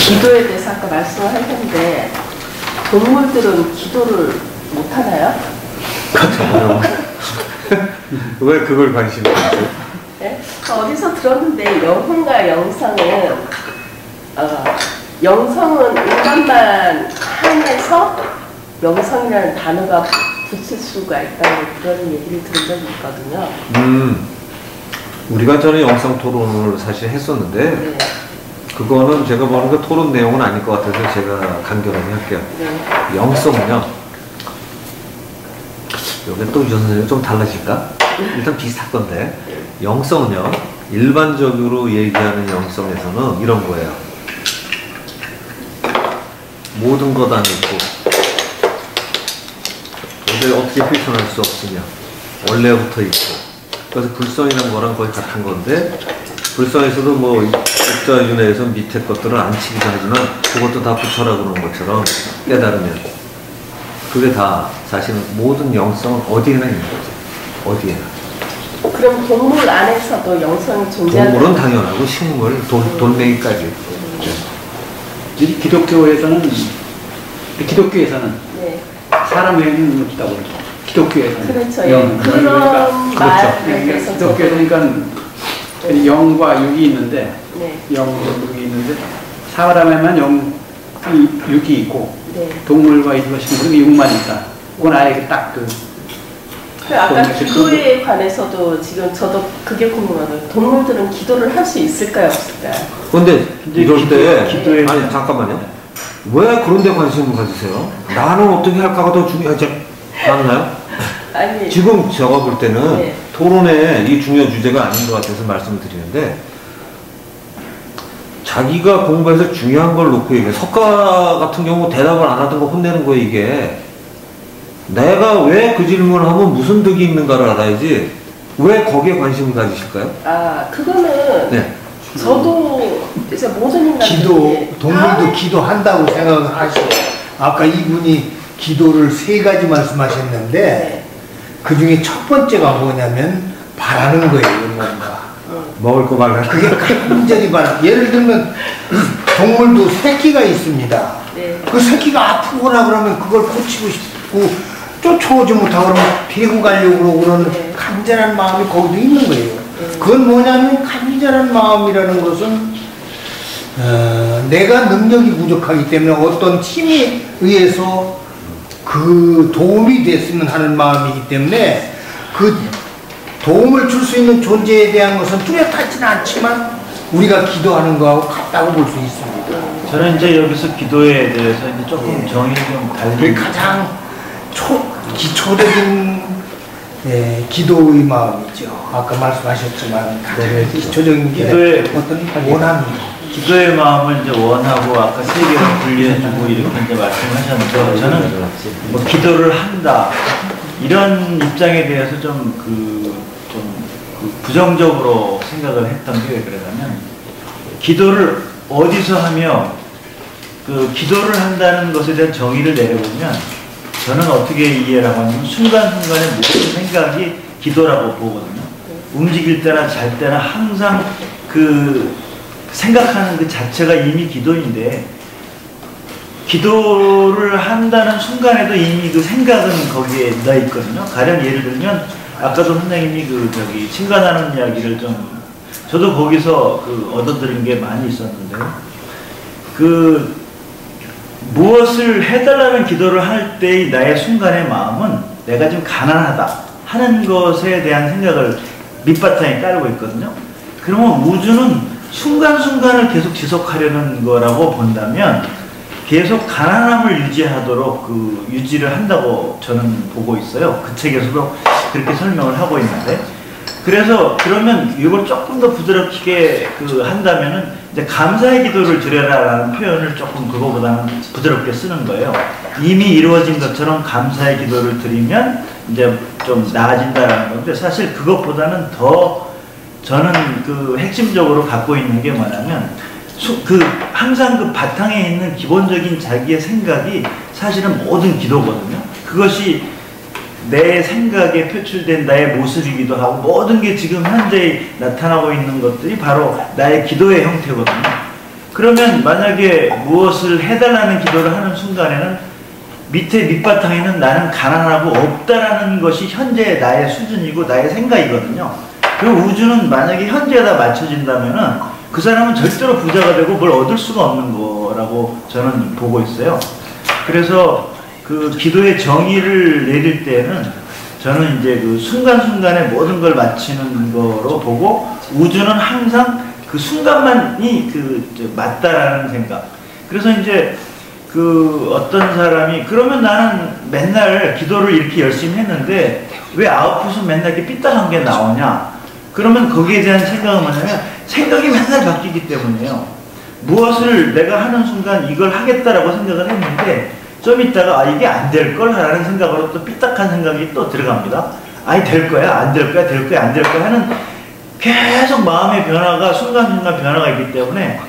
기도에 대해서 아까 말씀하셨는데 동물들은 기도를 못 하나요? 왜 그걸 관심이 가지세요? 네? 어디서 들었는데 영혼과 영성은 영성은 인간만 한해서 영성이라는 단어가 붙일 수가 있다는 그런 얘기를 들은 적이 있거든요. 우리가 전에 영상 토론을 사실 했었는데 네. 그거는 제가 보는 그 토론 내용은 아닐 것 같아서 제가 간결하게 할게요. 네. 영성은요, 여기 또 유전 선생님 좀 달라질까? 일단 비슷할 건데, 영성은요, 일반적으로 얘기하는 영성에서는 이런 거예요. 모든 것 안에 있고, 어떻게 훼손할 수 없으며, 원래부터 있고, 그래서 불성이라는 거랑 거의 같은 건데, 불성에서도 뭐 육자윤회에서 밑에 것들은 안 치기도 하지만 그것도 다 붙여라 그러는 것처럼 깨달으면 그게 다 사실은 모든 영성은 어디에나 있는 거죠. 어디에나. 그럼 동물 안에서도 영성이 존재하는 동물은 당연하고 식물, 돌멩이까지. 네. 기독교에서는 네. 사람 외에는 없다고 그러죠. 기독교에서는. 그렇죠. 그러니까, 그런 말에 대해서 기독교에서 그러니까 영과 육이 있는데, 네. 영과 육이 있는데, 사람에만 육이 있고, 네. 동물과 이와 식물은 육만 있다. 그건 아예 딱 아까 기도에 관해서도 지금 저도 그게 궁금하거든요. 동물들은 기도를 할 수 있을까요, 없을까요? 근데 이럴 때, 기도에 아니, 잠깐만요. 왜 그런 데 관심을 가지세요? 나는 어떻게 할까가 더 중요하지 않나요? 아니, 지금 제가 볼 때는 네. 토론의 이 중요한 주제가 아닌 것 같아서 말씀을 드리는데, 자기가 공부해서 중요한 걸 놓고 얘기해. 석가 같은 경우 대답을 안 하던 거 혼내는 거예요, 이게. 내가 왜 그 질문을 하면 무슨 득이 있는가를 알아야지, 왜 거기에 관심을 가지실까요? 아, 그거는 네. 저도 이제 모든 인간들이 동물도 기도한다고 생각을 하시고, 아까 이분이 기도를 3가지 말씀하셨는데, 네. 그 중에 첫 번째가 뭐냐면, 바라는 거예요, 뭔가. 먹을 거 말라. 그게 간절히 바라. 예를 들면, 동물도 새끼가 있습니다. 네. 그 새끼가 아프거나 그러면 그걸 고치고 싶고, 쫓아오지 못하고 그러면 데리고 가려고 그러고 그러는 네. 간절한 마음이 거기도 있는 거예요. 네. 그건 뭐냐면, 간절한 마음이라는 것은, 내가 능력이 부족하기 때문에 어떤 힘에 의해서 그 도움이 됐으면 하는 마음이기 때문에 그 도움을 줄 수 있는 존재에 대한 것은 뚜렷하지는 않지만 우리가 기도하는 거하고 같다고 볼 수 있습니다. 저는 이제 여기서 기도에 대해서 이제 조금 정의를 좀 그게 달리. 가장 기초적인 기도의 마음이죠. 아까 말씀하셨지만 가장 기초적인 게 어떤 원함이에요. 기도의 마음을 이제 원하고 아까 3개로 분리해주고 이렇게 이제 말씀하셨는데, 저는 뭐 기도를 한다 이런 입장에 대해서 좀 부정적으로 생각을 했던 게 왜 그러냐면, 기도를 어디서 하며 그 기도를 한다는 것에 대한 정의를 내려보면 저는 어떻게 이해를 하냐면 순간순간의 모든 생각이 기도라고 보거든요. 움직일 때나 잘 때나 항상 그 생각하는 그 자체가 이미 기도인데, 기도를 한다는 순간에도 이미 그 생각은 거기에 넣어 있거든요. 가령 예를 들면 아까도 선생님이 친간하는 이야기를 저도 거기서 얻어들은 게 많이 있었는데요. 무엇을 해달라는 기도를 할 때의 나의 순간의 마음은 내가 좀 가난하다 하는 것에 대한 생각을 밑바탕에 깔고 있거든요. 그러면 우주는 순간순간을 계속 지속하려는 거라고 본다면 계속 가난함을 유지하도록 유지를 한다고 저는 보고 있어요. 그 책에서도 그렇게 설명을 하고 있는데, 그래서 그러면 이걸 조금 더 부드럽게 한다면은 이제 감사의 기도를 드려라라는 표현을 조금 그거보다는 부드럽게 쓰는 거예요. 이미 이루어진 것처럼 감사의 기도를 드리면 이제 좀 나아진다라는 건데, 사실 그것보다는 더 저는 핵심적으로 갖고 있는 게 뭐냐면, 항상 그 바탕에 있는 기본적인 자기의 생각이 사실은 모든 기도거든요. 그것이 내 생각에 표출된 나의 모습이기도 하고, 모든 게 지금 현재 나타나고 있는 것들이 바로 나의 기도의 형태거든요. 그러면 만약에 무엇을 해달라는 기도를 하는 순간에는 밑바탕에는 나는 가난하고 없다라는 것이 현재 나의 수준이고 나의 생각이거든요. 그 우주는 만약에 현재에다 맞춰진다면은 그 사람은 절대로 부자가 되고 뭘 얻을 수가 없는 거라고 저는 보고 있어요. 그래서 그 기도의 정의를 내릴 때는 저는 이제 그 순간순간에 모든 걸 맞추는 거로 보고 우주는 항상 그 순간만이 맞다라는 생각. 그래서 이제 그 어떤 사람이 그러면 나는 맨날 기도를 이렇게 열심히 했는데 왜 아웃풋은 맨날 이렇게 삐딱한 게 나오냐? 그러면 거기에 대한 생각은 뭐냐면 생각이 맨날 바뀌기 때문이에요. 무엇을 내가 하는 순간 이걸 하겠다라고 생각을 했는데 좀 있다가 아 이게 안 될 걸 하라는 생각으로 또 삐딱한 생각이 또 들어갑니다. 아니 될 거야 안 될 거야 될 거야 안 될 거야 하는 계속 마음의 변화가 순간순간 변화가 있기 때문에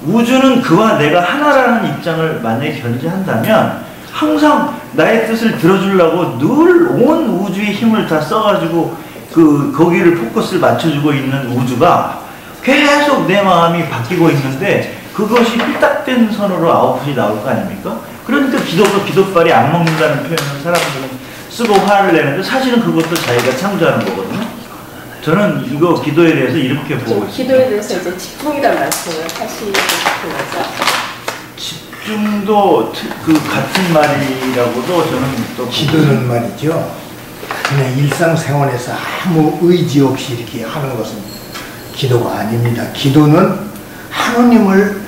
우주는 그와 내가 하나라는 입장을 만약에 견지한다면 항상 나의 뜻을 들어주려고 늘 온 우주의 힘을 다 써가지고 거기를 포커스를 맞춰주고 있는 우주가 계속 내 마음이 바뀌고 있는데 그것이 삐딱된 선으로 아웃풋이 나올 거 아닙니까? 그러니까 기도빨이 안 먹는다는 표현을 사람들은 쓰고 화를 내는데 사실은 그것도 자기가 창조하는 거거든요. 저는 이거 기도에 대해서 이렇게 보고 있습니다. 기도에 대해서 이제 집중이라는 말씀을 하시고 싶은 거죠. 집중도 그 같은 말이라고도 저는 또 기도는 말이죠. 그냥 일상생활에서 아무 의지 없이 이렇게 하는 것은 기도가 아닙니다. 기도는 하느님을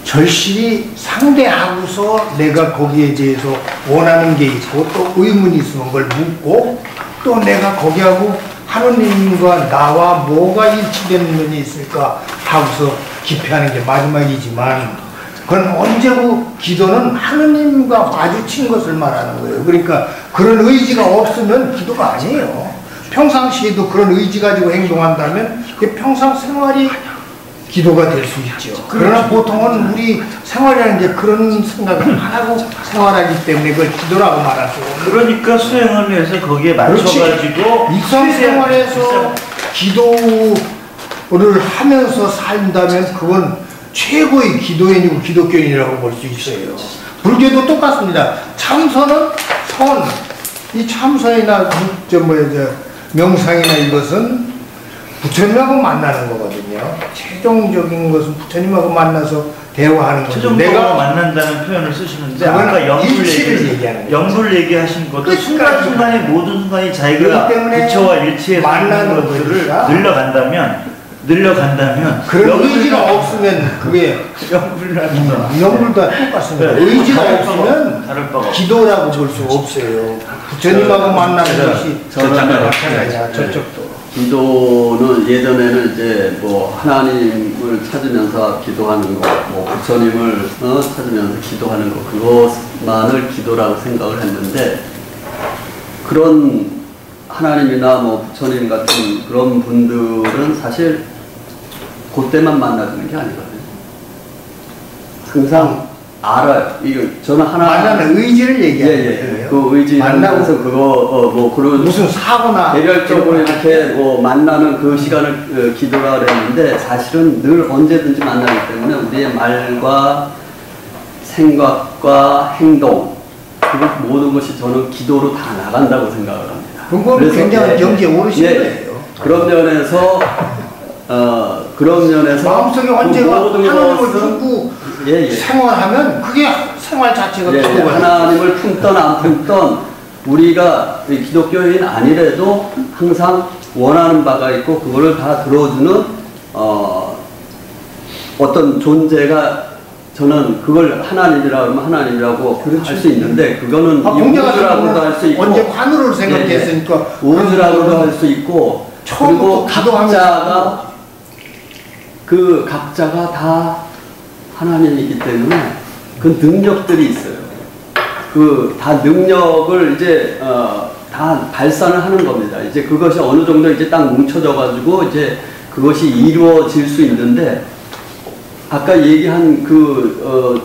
절실히 상대하고서 내가 거기에 대해서 원하는 게 있고 또 의문이 있으면 그걸 묻고 또 내가 거기하고 하느님과 나와 뭐가 일치되는 면이 있을까 하고서 기피하는 게 마지막이지만 그건 언제고 기도는 하느님과 마주친 것을 말하는 거예요. 그러니까 그런 의지가 없으면 기도가 아니에요. 평상시에도 그런 의지 가지고 행동한다면 평상 생활이 기도가 될 수 있죠. 그러나 보통은 우리 생활이라는 게 그런 생각을 안 하고 생활하기 때문에 그걸 기도라고 말하죠. 그러니까 수행을 해서 거기에 맞춰가지고 일상생활에서 기도를 하면서 산다면 그건 최고의 기도인이고 기독교인이라고 볼 수 있어요. 불교도 똑같습니다. 참선은 선, 이 참선이나 명상이나 이것은 부처님하고 만나는 거거든요. 최종적인 것은 부처님하고 만나서 대화하는 거죠. 최종적으로 만난다는 표현을 쓰시는데 아까 영불 얘기하신 것도 순간순간의 모든 순간이 자기가 부처와 일치해서 만나는 것들을 늘려간다면 그런 의지가 없으면 그게 영불도 똑같습니다. 의지가 없으면 기도라고 볼 수 없어요. 부처님하고 만나는 것이 마찬가지야. 저쪽도. 기도는 예전에는 이제 뭐 하나님을 찾으면서 기도하는 거, 뭐 부처님을 찾으면서 기도하는 거, 그것만을 기도라고 생각을 했는데 그런 하나님이나 뭐 부처님 같은 그런 분들은 사실 그때만 만나주는 게 아니거든요. 항상 알아요. 이거 저는 하나 만나는 의지를 얘기하는 거예요. 그 의지라는 것은 그거 그런 무슨 사고나 개별적으로 이렇게 뭐 만나는 그 시간을 기도라 그랬는데 사실은 늘 언제든지 만나기 때문에 우리의 말과 생각과 행동 그 모든 것이 저는 기도로 다 나간다고 생각을 합니다. 그건 굉장히 경지에 오르신 거예요. 그런 면에서 마음속에 언제가 하나님을 품고 생활하면 그게 생활 자체가 기도가 하나님을 품던 안 품던 우리가 기독교인 아니래도 항상 원하는 바가 있고 그거를 다 들어주는 어떤 존재가 저는 그걸 하나님이라고 하면 하나님이라고 할 수 있는데 그거는 우주라고도 할 수 있고 언제 관우를 생각했으니까 우주라고도 할 수 있고 그리고 각자가 다 하나님이기 때문에 그 능력들이 있어요. 그 다 능력을 이제 다 발산을 하는 겁니다. 이제 그것이 어느 정도 이제 딱 뭉쳐져 가지고 이제 그것이 이루어질 수 있는데 아까 얘기한 고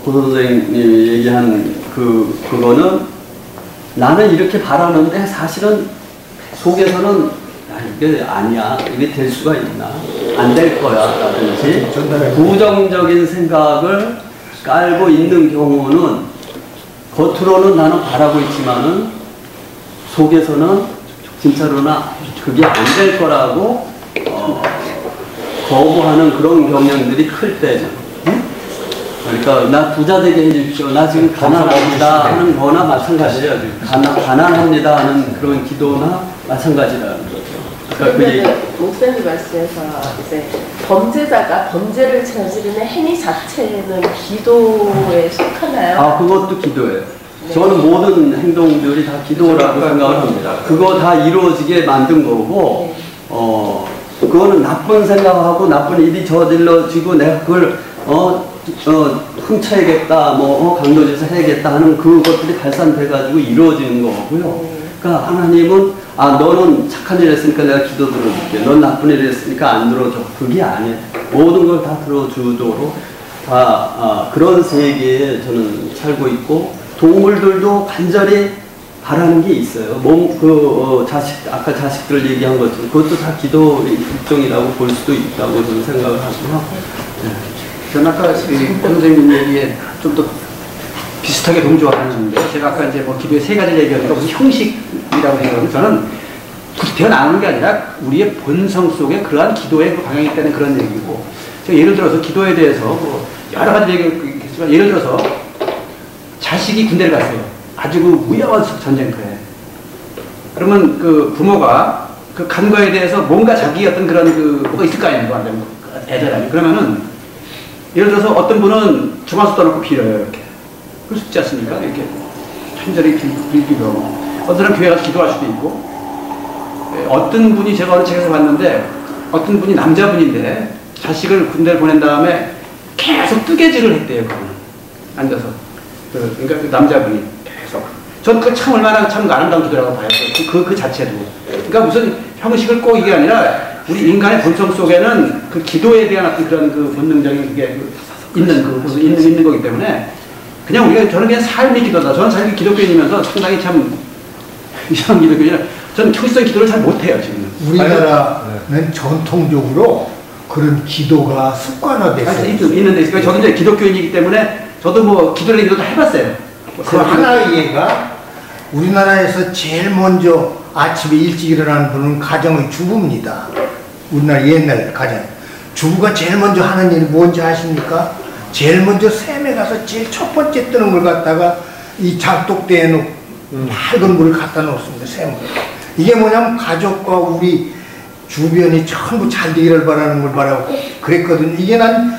선생님이 얘기한 그거는 나는 이렇게 바라는데 사실은 속에서는 야, 이게 아니야. 이게 될 수가 있나? 안 될 거야라든지 부정적인 생각을 깔고 있는 경우는 겉으로는 나는 바라고 있지만은 속에서는 진짜로나 그게 안 될 거라고 거부하는 그런 경향들이 클 때죠. 그러니까 나 부자 되게 해주십시오. 나 지금 가난합니다 하는 거나 마찬가지예요. 가난합니다 하는 그런 기도나 마찬가지라는 거죠. 그러니까 그러면 목사님 말씀에서 이제 범죄자가 범죄를 저지르는 행위 자체는 기도에 속하나요? 아, 그것도 기도예요. 네. 저는 모든 행동들이 다 기도라고 생각을 합니다. 그거 다 이루어지게 만든 거고, 그거는 나쁜 생각하고 나쁜 일이 저질러지고 내가 그걸 훔쳐야겠다, 강도짓을 해야겠다 하는 그것들이 발산돼가지고 이루어지는 거고요. 그러니까 하나님은 너는 착한 일 했으니까 내가 기도 들어줄게. 넌 나쁜 일 했으니까 안 들어줘. 그게 아니에요. 모든 걸 다 들어주도록 다 그런 세계에 저는 살고 있고, 동물들도 간절히 바라는 게 있어요. 아까 자식들 얘기한 것처럼 그것도 다 기도의 일종이라고 볼 수도 있다고 저는 생각을 하고요. 네. 저는 아까 선생님 얘기에 좀 더 비슷하게 동조하는데, 제가 아까 이제 기도의 세 가지 얘기하니까 무슨 형식이라고 생각하면 저는 태어나는 게 아니라 우리의 본성 속에 그러한 기도의 그 방향이 있다는 그런 얘기고, 제가 예를 들어서 기도에 대해서 여러 가지 얘기했지만, 예를 들어서 자식이 군대를 갔어요. 아주 무야한 전쟁터에. 그러면 그 부모가 그 간 거에 대해서 뭔가 자기 어떤 그런 뭐가 있을 거 아니에요. 애들아니. 그러면은 예를 들어서 어떤 분은 중화수 떠놓고 빌어요. 이렇게. 그럴 수 있지 않습니까? 이렇게 천절히 빌기도. 어떤 사람 교회 가서 기도할 수도 있고. 어떤 분이 제가 어느 책에서 봤는데, 어떤 분이 남자분인데 자식을 군대를 보낸 다음에 계속 뜨개질을 했대요. 그분은. 앉아서. 그러니까 그 남자분이 계속. 전 그걸 참 얼마나 참 아름다운 기도라고 봐요. 그 자체도. 그러니까 무슨 형식을 꼭 이게 아니라 우리 인간의 본성 속에는 그 기도에 대한 어떤 그런 그 본능적인 그게 있는 거기 때문에 그냥 저는 그냥 삶의 기도다. 저는 사실 기독교인이면서 상당히 참 이상한 기독교인이라 저는 형식적인 기도를 잘 못해요, 지금. 우리나라는 전통적으로 그런 기도가 습관화됐어요. 있는데, 저도 이제 기독교인이기 때문에 저도 기도를 해봤어요. 그 하나의 예가 우리나라에서 제일 먼저 아침에 일찍 일어나는 분은 가정의 주부입니다. 우리나라 옛날 가정. 주부가 제일 먼저 하는 일이 뭔지 아십니까? 제일 먼저 샘에 가서 제일 첫 번째 뜨는 걸 갖다가 이 잡독대에 놓고 맑은 물을 갖다 놓습니다. 샘을. 이게 뭐냐면 가족과 우리 주변이 전부 잘 되기를 바라는 걸 바라고 그랬거든요. 이게 난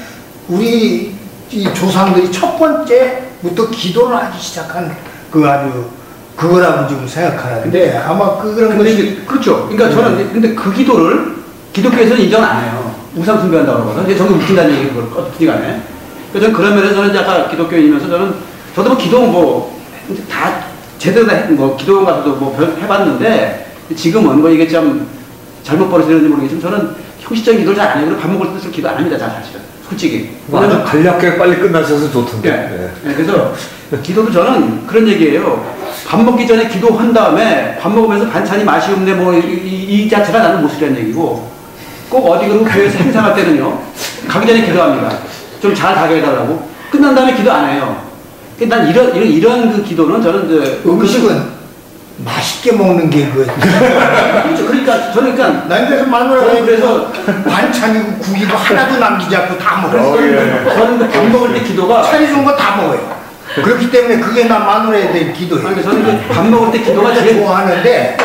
우리 이 조상들이 첫 번째부터 기도를 하기 시작한 그거라고 지금 생각하는데 아마 그런 것이 그렇죠. 그러니까 저는 근데 그 기도를 기독교에서는 인정 안 해요. 우상 숭배한다고 그러거든요. 이제 저도 웃긴다는 얘기 그걸 어떻게 가네. 그래서 그런 면에서 저는 이제 아까 기독교인이면서 저도 기도 다 제대로 다 기도 가서도 해봤는데 지금은 이게 좀 잘못 버릇이는지 모르겠지만 저는 형식적인 기도를 잘 안 해요. 밥 먹을 때 기도 안 합니다. 잘 사실은. 솔직히. 아주 간략하게 빨리 끝나셔서 좋던데. 네. 그래서 기도도 저는 그런 얘기예요. 밥 먹기 전에 기도한 다음에 밥 먹으면서 반찬이 맛이 없네 이 자체가 나는 모습이라는 얘기고, 꼭 어디 그러고 교회에서 행사할 때는요 가기 전에 기도합니다. 좀 잘 가게 해달라고. 끝난 다음에 기도 안 해요. 난 이런 그 기도는 저는 음식은 맛있게 먹는 게 그거예요. 그렇죠. 그러니까 저는 난 그래서 마누라가 그래서 반찬이고 국이고 하나도 남기지 않고 다 먹어요. 저는 밥 먹을 때 기도가 차려준 거 다 먹어요. 그렇기 때문에 그게 나 마누라에 대한 기도예요. 저는 밥 먹을 때 기도가 제일 좋아하는데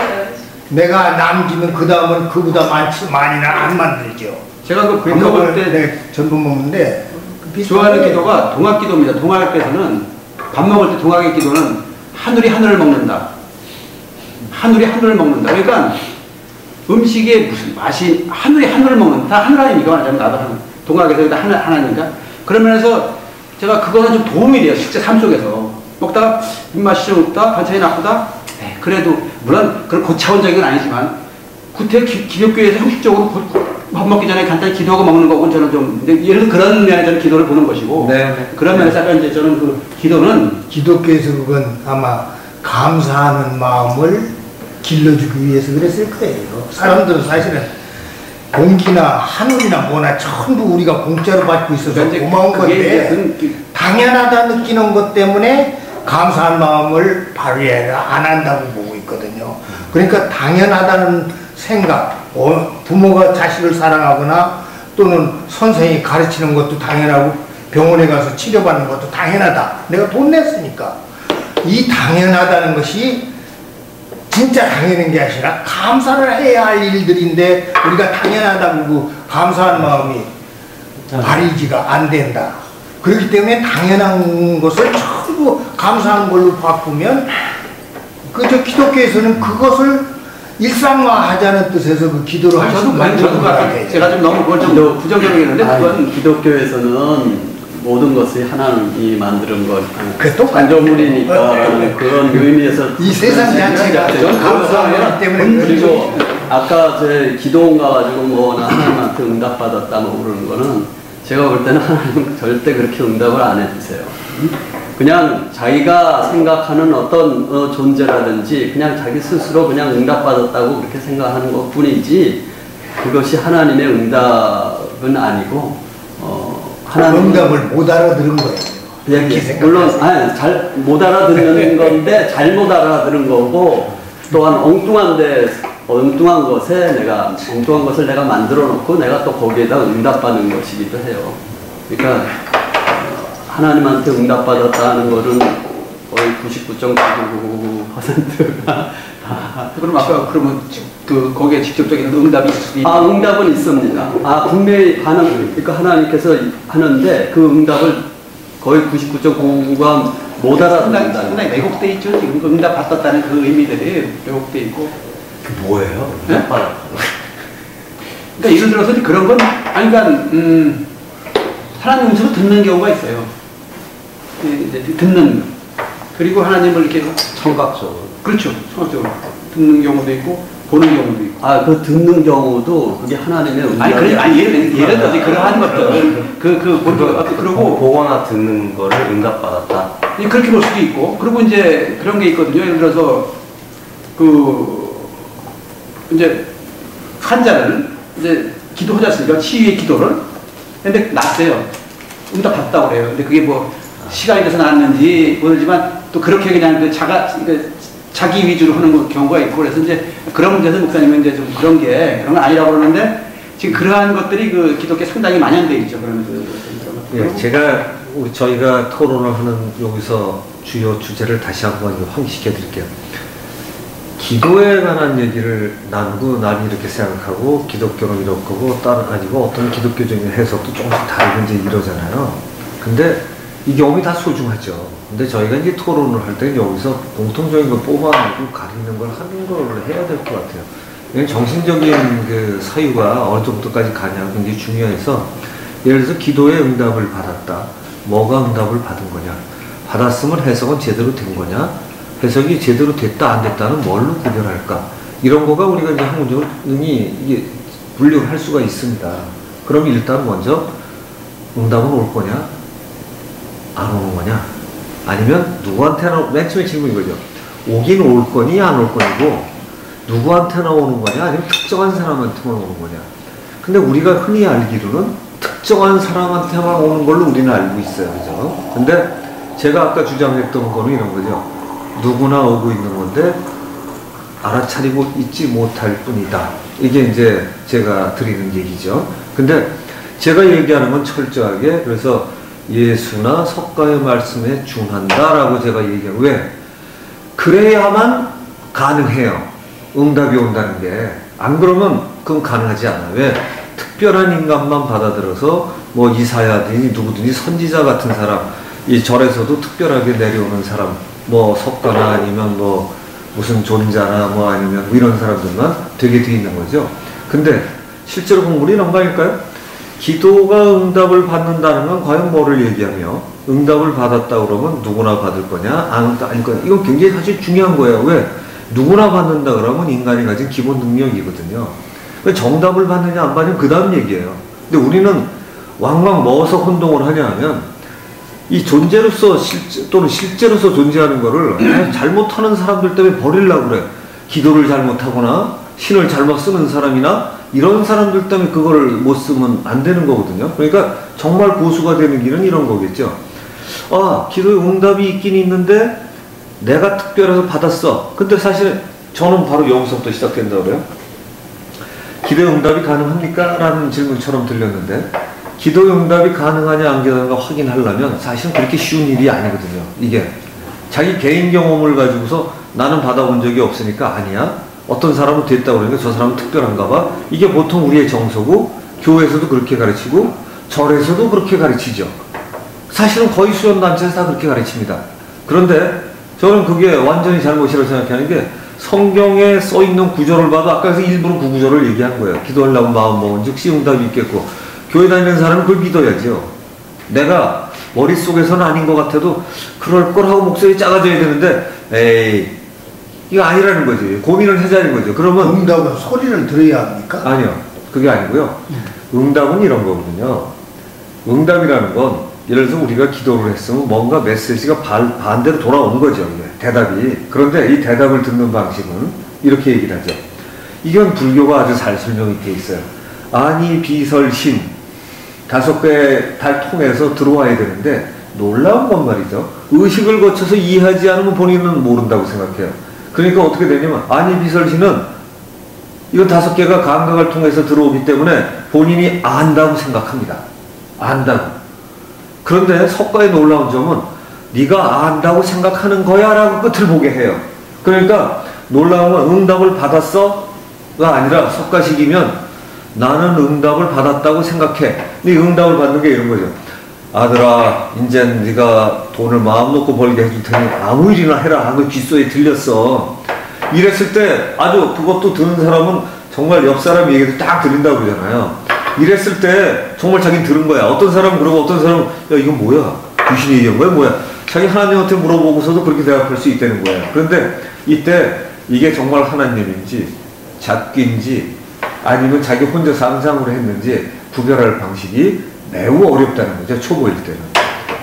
내가 남기면 그 다음은 그보다 많이는 안 만들죠. 제가 밥 먹을 때 전부 먹는데 좋아하는 기도가 동학기도입니다. 동학에서는 밥 먹을 때 동학의 기도는 하늘이 하늘을 먹는다. 하늘이 하늘을 먹는다. 그러니까 음식에 무슨 맛이 하늘이 하늘을 먹는다. 다 하늘 아닙니까? 나도 동학에서 하나니까. 그러면서 제가 그거는 좀 도움이 돼요. 실제 삶 속에서. 먹다가 입맛이 좀 없다. 반찬이 나쁘다. 그래도 물론 그런 고차원적인 건 아니지만 구태 기독교에서 형식적으로 밥 먹기 전에 간단히 기도하고 먹는 거고 저는 좀 예를 들어 그런 면에 저는 기도를 보는 것이고 그런 면에서 이제 저는 그 기도는 기독교에서 그건 아마 감사하는 마음을 길러주기 위해서 그랬을 거예요. 사람들은 사실은 공기나 하늘이나 뭐나 전부 우리가 공짜로 받고 있어서 그러니까 이제 고마운 그게 이제 건데 당연하다 느끼는 것 때문에 감사한 마음을 발휘해야 안 한다고 보고 있거든요. 그러니까 당연하다는 생각, 부모가 자식을 사랑하거나 또는 선생이 가르치는 것도 당연하고 병원에 가서 치료받는 것도 당연하다. 내가 돈 냈으니까. 이 당연하다는 것이 진짜 당연한 게 아니라 감사를 해야 할 일들인데 우리가 당연하다고 감사한 마음이 발휘지가 안 된다. 그렇기 때문에 당연한 것을 전부 감사한 걸로 바꾸면 그저 기독교에서는 그것을 일상화하자는 뜻에서 그 기도를 할 수가 있는 거예요. 제가 좀 너무 그걸 좀 부정적으로 했는데 그건 기독교에서는 모든 것이 하나님이 만드는 것, 그게 똑같아요. 창조물이니까 그런 의미에서 이 세상 자체가 감사하기 때문에 그리고 아까 제 기도원 가가지고 뭐나 하나님한테 응답받았다 뭐 그러는 거는 제가 볼 때는 하나님 절대 그렇게 응답을 안 해주세요. 그냥 자기가 생각하는 어떤 존재라든지 그냥 자기 스스로 그냥 응답받았다고 그렇게 생각하는 것 뿐이지 그것이 하나님의 응답은 아니고 하나님 응답을 못 알아들은 거예요. 물론 잘 못 알아듣는 건데 잘못 알아들은 거고 또한 엉뚱한 것을 내가 만들어 놓고 내가 또 거기에다 응답받는 것이기도 해요. 그러니까 하나님한테 응답받았다는 거는 거의 99.99%가 그럼 아까 그러면 거기에 직접적인 응답이 있을 응답은 있습니다. 분명히 그러니까 하나님께서 하는데 그 응답을 거의 99.99가 못 알아듣는다. 상당히 왜곡돼 있죠. 지금 응답 받았다는 그 의미들이 왜곡돼 있고. 그 뭐예요? 네? 그러니까 예를 들어서 그런 건 그러니까 하나님 음성을 듣는 경우가 있어요. 이제 듣는 그리고 하나님을 이렇게 청각적으로. 그렇죠. 청각적으로 듣는 경우도 있고 보는 경우도 있고. 그 듣는 경우도 그게 하나님의 응답이 예를 들어서 그러한 것들 그러고 보거나 듣는 거를 응답받았다. 그렇게 볼 수도 있고 그리고 이제 그런 게 있거든요. 예를 들어서 이제 환자를 이제 기도하지 않습니까? 치유의 기도를. 근데 낫어요. 응답 받았다고 그래요. 근데 그게 뭐 시간이 돼서 나왔는지 모르지만 또 그렇게 그냥 자기 위주로 하는 경우가 있고 그래서 이제 그런 문제에서 목사님은 이제 좀 그런 건 아니라고 그러는데 지금 그러한 것들이 그 기독교에 상당히 만연되어 있죠. 그런 저희가 토론을 하는 여기서 주요 주제를 다시 한번 환기시켜 드릴게요. 기도에 관한 얘기를 나누고 난 이렇게 생각하고 기독교는 이렇고 다른 아니고 어떤 기독교적인 해석도 조금씩 다르고 이제 이러잖아요. 근데 이 경험이 다 소중하죠. 근데 저희가 이제 토론을 할 때 여기서 공통적인 걸 뽑아내고 가리는 걸 하는 걸 해야 될 것 같아요. 정신적인 그 사유가 어느 정도까지 가냐가 굉장히 중요해서 예를 들어서 기도에 응답을 받았다. 뭐가 응답을 받은 거냐? 받았으면 해석은 제대로 된 거냐? 해석이 제대로 됐다 안 됐다는 뭘로 구별할까? 이런 거가 우리가 이제 학문적으로 이게 분류를 할 수가 있습니다. 그럼 일단 먼저 응답은 올 거냐? 안 오는 거냐? 아니면 누구한테나 맨 처음에 질문인 거죠. 오긴 올 거니 안 올 거니고 누구한테나 오는 거냐? 아니면 특정한 사람한테만 오는 거냐? 근데 우리가 흔히 알기로는 특정한 사람한테만 오는 걸로 우리는 알고 있어요. 그죠? 근데 제가 아까 주장했던 거는 이런 거죠. 누구나 오고 있는 건데 알아차리고 있지 못할 뿐이다. 이게 이제 제가 드리는 얘기죠. 근데 제가 얘기하는 건 철저하게 그래서 예수나 석가의 말씀에 준한다라고 제가 얘기해요. 왜? 그래야만 가능해요. 응답이 온다는 게. 안 그러면 그건 가능하지 않아요. 왜? 특별한 인간만 받아들여서 뭐 이사야든지 누구든지 선지자 같은 사람, 이 절에서도 특별하게 내려오는 사람, 뭐 석가나 아니면 뭐 무슨 존자나 뭐 아니면 뭐 이런 사람들만 되게 돼 있는 거죠. 근데 실제로 공부를 이런 거 아닐까요? 기도가 응답을 받는다는 건 과연 뭐를 얘기하며 응답을 받았다 그러면 누구나 받을 거냐 아닐 거냐 이건 굉장히 사실 중요한 거예요. 왜? 누구나 받는다 그러면 인간이 가진 기본 능력이거든요. 정답을 받느냐 안 받느냐 그 다음 얘기예요. 근데 우리는 왕왕 뭐서 혼동을 하냐 하면 이 존재로서 또는 실제로서 존재하는 거를 잘못하는 사람들 때문에 버리려고 그래. 기도를 잘못하거나 신을 잘못 쓰는 사람이나 이런 사람들 때문에 그걸 못 쓰면 안 되는 거거든요. 그러니까 정말 고수가 되는 길은 이런 거겠죠. 아, 기도의 응답이 있긴 있는데 내가 특별해서 받았어. 근데 사실 저는 바로 여기서부터 시작된다고 그래요. 기도의 응답이 가능합니까? 라는 질문처럼 들렸는데 기도의 응답이 가능하냐 안 가능한가 확인하려면 사실은 그렇게 쉬운 일이 아니거든요. 이게 자기 개인 경험을 가지고서 나는 받아본 적이 없으니까 아니야. 어떤 사람은 됐다고 그러니까 저 사람은 특별한가 봐. 이게 보통 우리의 정서고 교회에서도 그렇게 가르치고 절에서도 그렇게 가르치죠. 사실은 거의 수련단체에서 다 그렇게 가르칩니다. 그런데 저는 그게 완전히 잘못이라고 생각하는 게 성경에 써있는 구절을 봐도 아까 그래서 일부러 그 구절을 얘기한 거예요. 기도하려고 마음 먹은 즉시 응답이 있겠고 교회 다니는 사람은 그걸 믿어야죠. 내가 머릿속에서는 아닌 것 같아도 그럴 거라고 목소리 작아져야 되는데 에이 이거 아니라는 거지. 고민을 해자는 거죠. 그러면 응답은 소리를 들어야 합니까? 아니요. 그게 아니고요. 응답은 이런 거거든요. 응답이라는 건 예를 들어서 우리가 기도를 했으면 뭔가 메시지가 반대로 돌아오는 거죠. 이게 대답이. 그런데 이 대답을 듣는 방식은 이렇게 얘기를 하죠. 이건 불교가 아주 잘 설명이 돼 있어요. 아니 비설심 5개 달 통해서 들어와야 되는데 놀라운 건 말이죠. 의식을 거쳐서 이해하지 않으면 본인은 모른다고 생각해요. 그러니까 어떻게 되냐면 아니 비설심은 이건 5개가 감각을 통해서 들어오기 때문에 본인이 안다고 생각합니다. 안다고. 그런데 석가의 놀라운 점은 네가 안다고 생각하는 거야 라고 끝을 보게 해요. 그러니까 놀라운 건 응답을 받았어 가 아니라 석가식이면 나는 응답을 받았다고 생각해. 네 응답을 받는 게 이런 거죠. 아들아 이제 네가 돈을 마음 놓고 벌게 해줄 테니 아무 일이나 해라 하고 귓소리에 들렸어. 이랬을 때 아주 그것도 듣는 사람은 정말 옆 사람 얘기도 딱 들린다고 그러잖아요. 이랬을 때 정말 자기는 들은 거야. 어떤 사람은 그러고 어떤 사람은 야 이건 뭐야? 귀신이 얘기한 거야? 뭐야? 자기 하나님한테 물어보고서도 그렇게 대답할 수 있다는 거예요. 그런데 이때 이게 정말 하나님인지 작기인지 아니면 자기 혼자 상상으로 했는지 구별할 방식이 매우 어렵다는 거죠. 초보일 때는.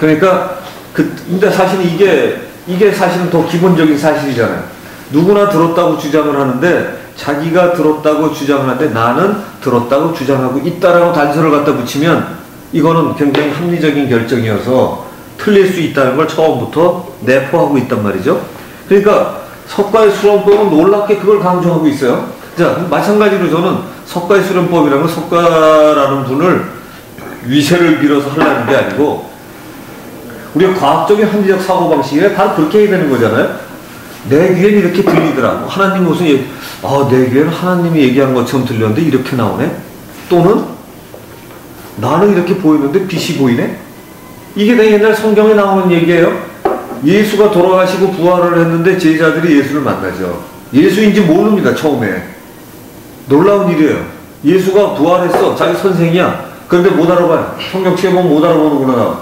그러니까 근데 사실 이게 사실은 더 기본적인 사실이잖아요. 누구나 들었다고 주장을 하는데 자기가 들었다고 주장하는데 나는 들었다고 주장하고 있다라고 단서를 갖다 붙이면 이거는 굉장히 합리적인 결정이어서 틀릴 수 있다는 걸 처음부터 내포하고 있단 말이죠. 그러니까 석가의 수련법은 놀랍게 그걸 강조하고 있어요. 자, 마찬가지로 저는 석가의 수련법이라는 건 석가라는 분을 위세를 빌어서 하려는 게 아니고 우리가 과학적인 합리적 사고방식에 다 그렇게 해야 되는 거잖아요. 내 귀엔 이렇게 들리더라. 하나님 무슨 내 귀에는 하나님이 얘기한 것처럼 들렸는데 이렇게 나오네. 또는 나는 이렇게 보이는데 빛이 보이네. 이게 내 옛날 성경에 나오는 얘기예요. 예수가 돌아가시고 부활을 했는데 제자들이 예수를 만나죠. 예수인지 모릅니다. 처음에. 놀라운 일이에요. 예수가 부활했어. 자기 선생이야. 그런데 못 알아봐요. 성경책에 보면 못 알아보는구나.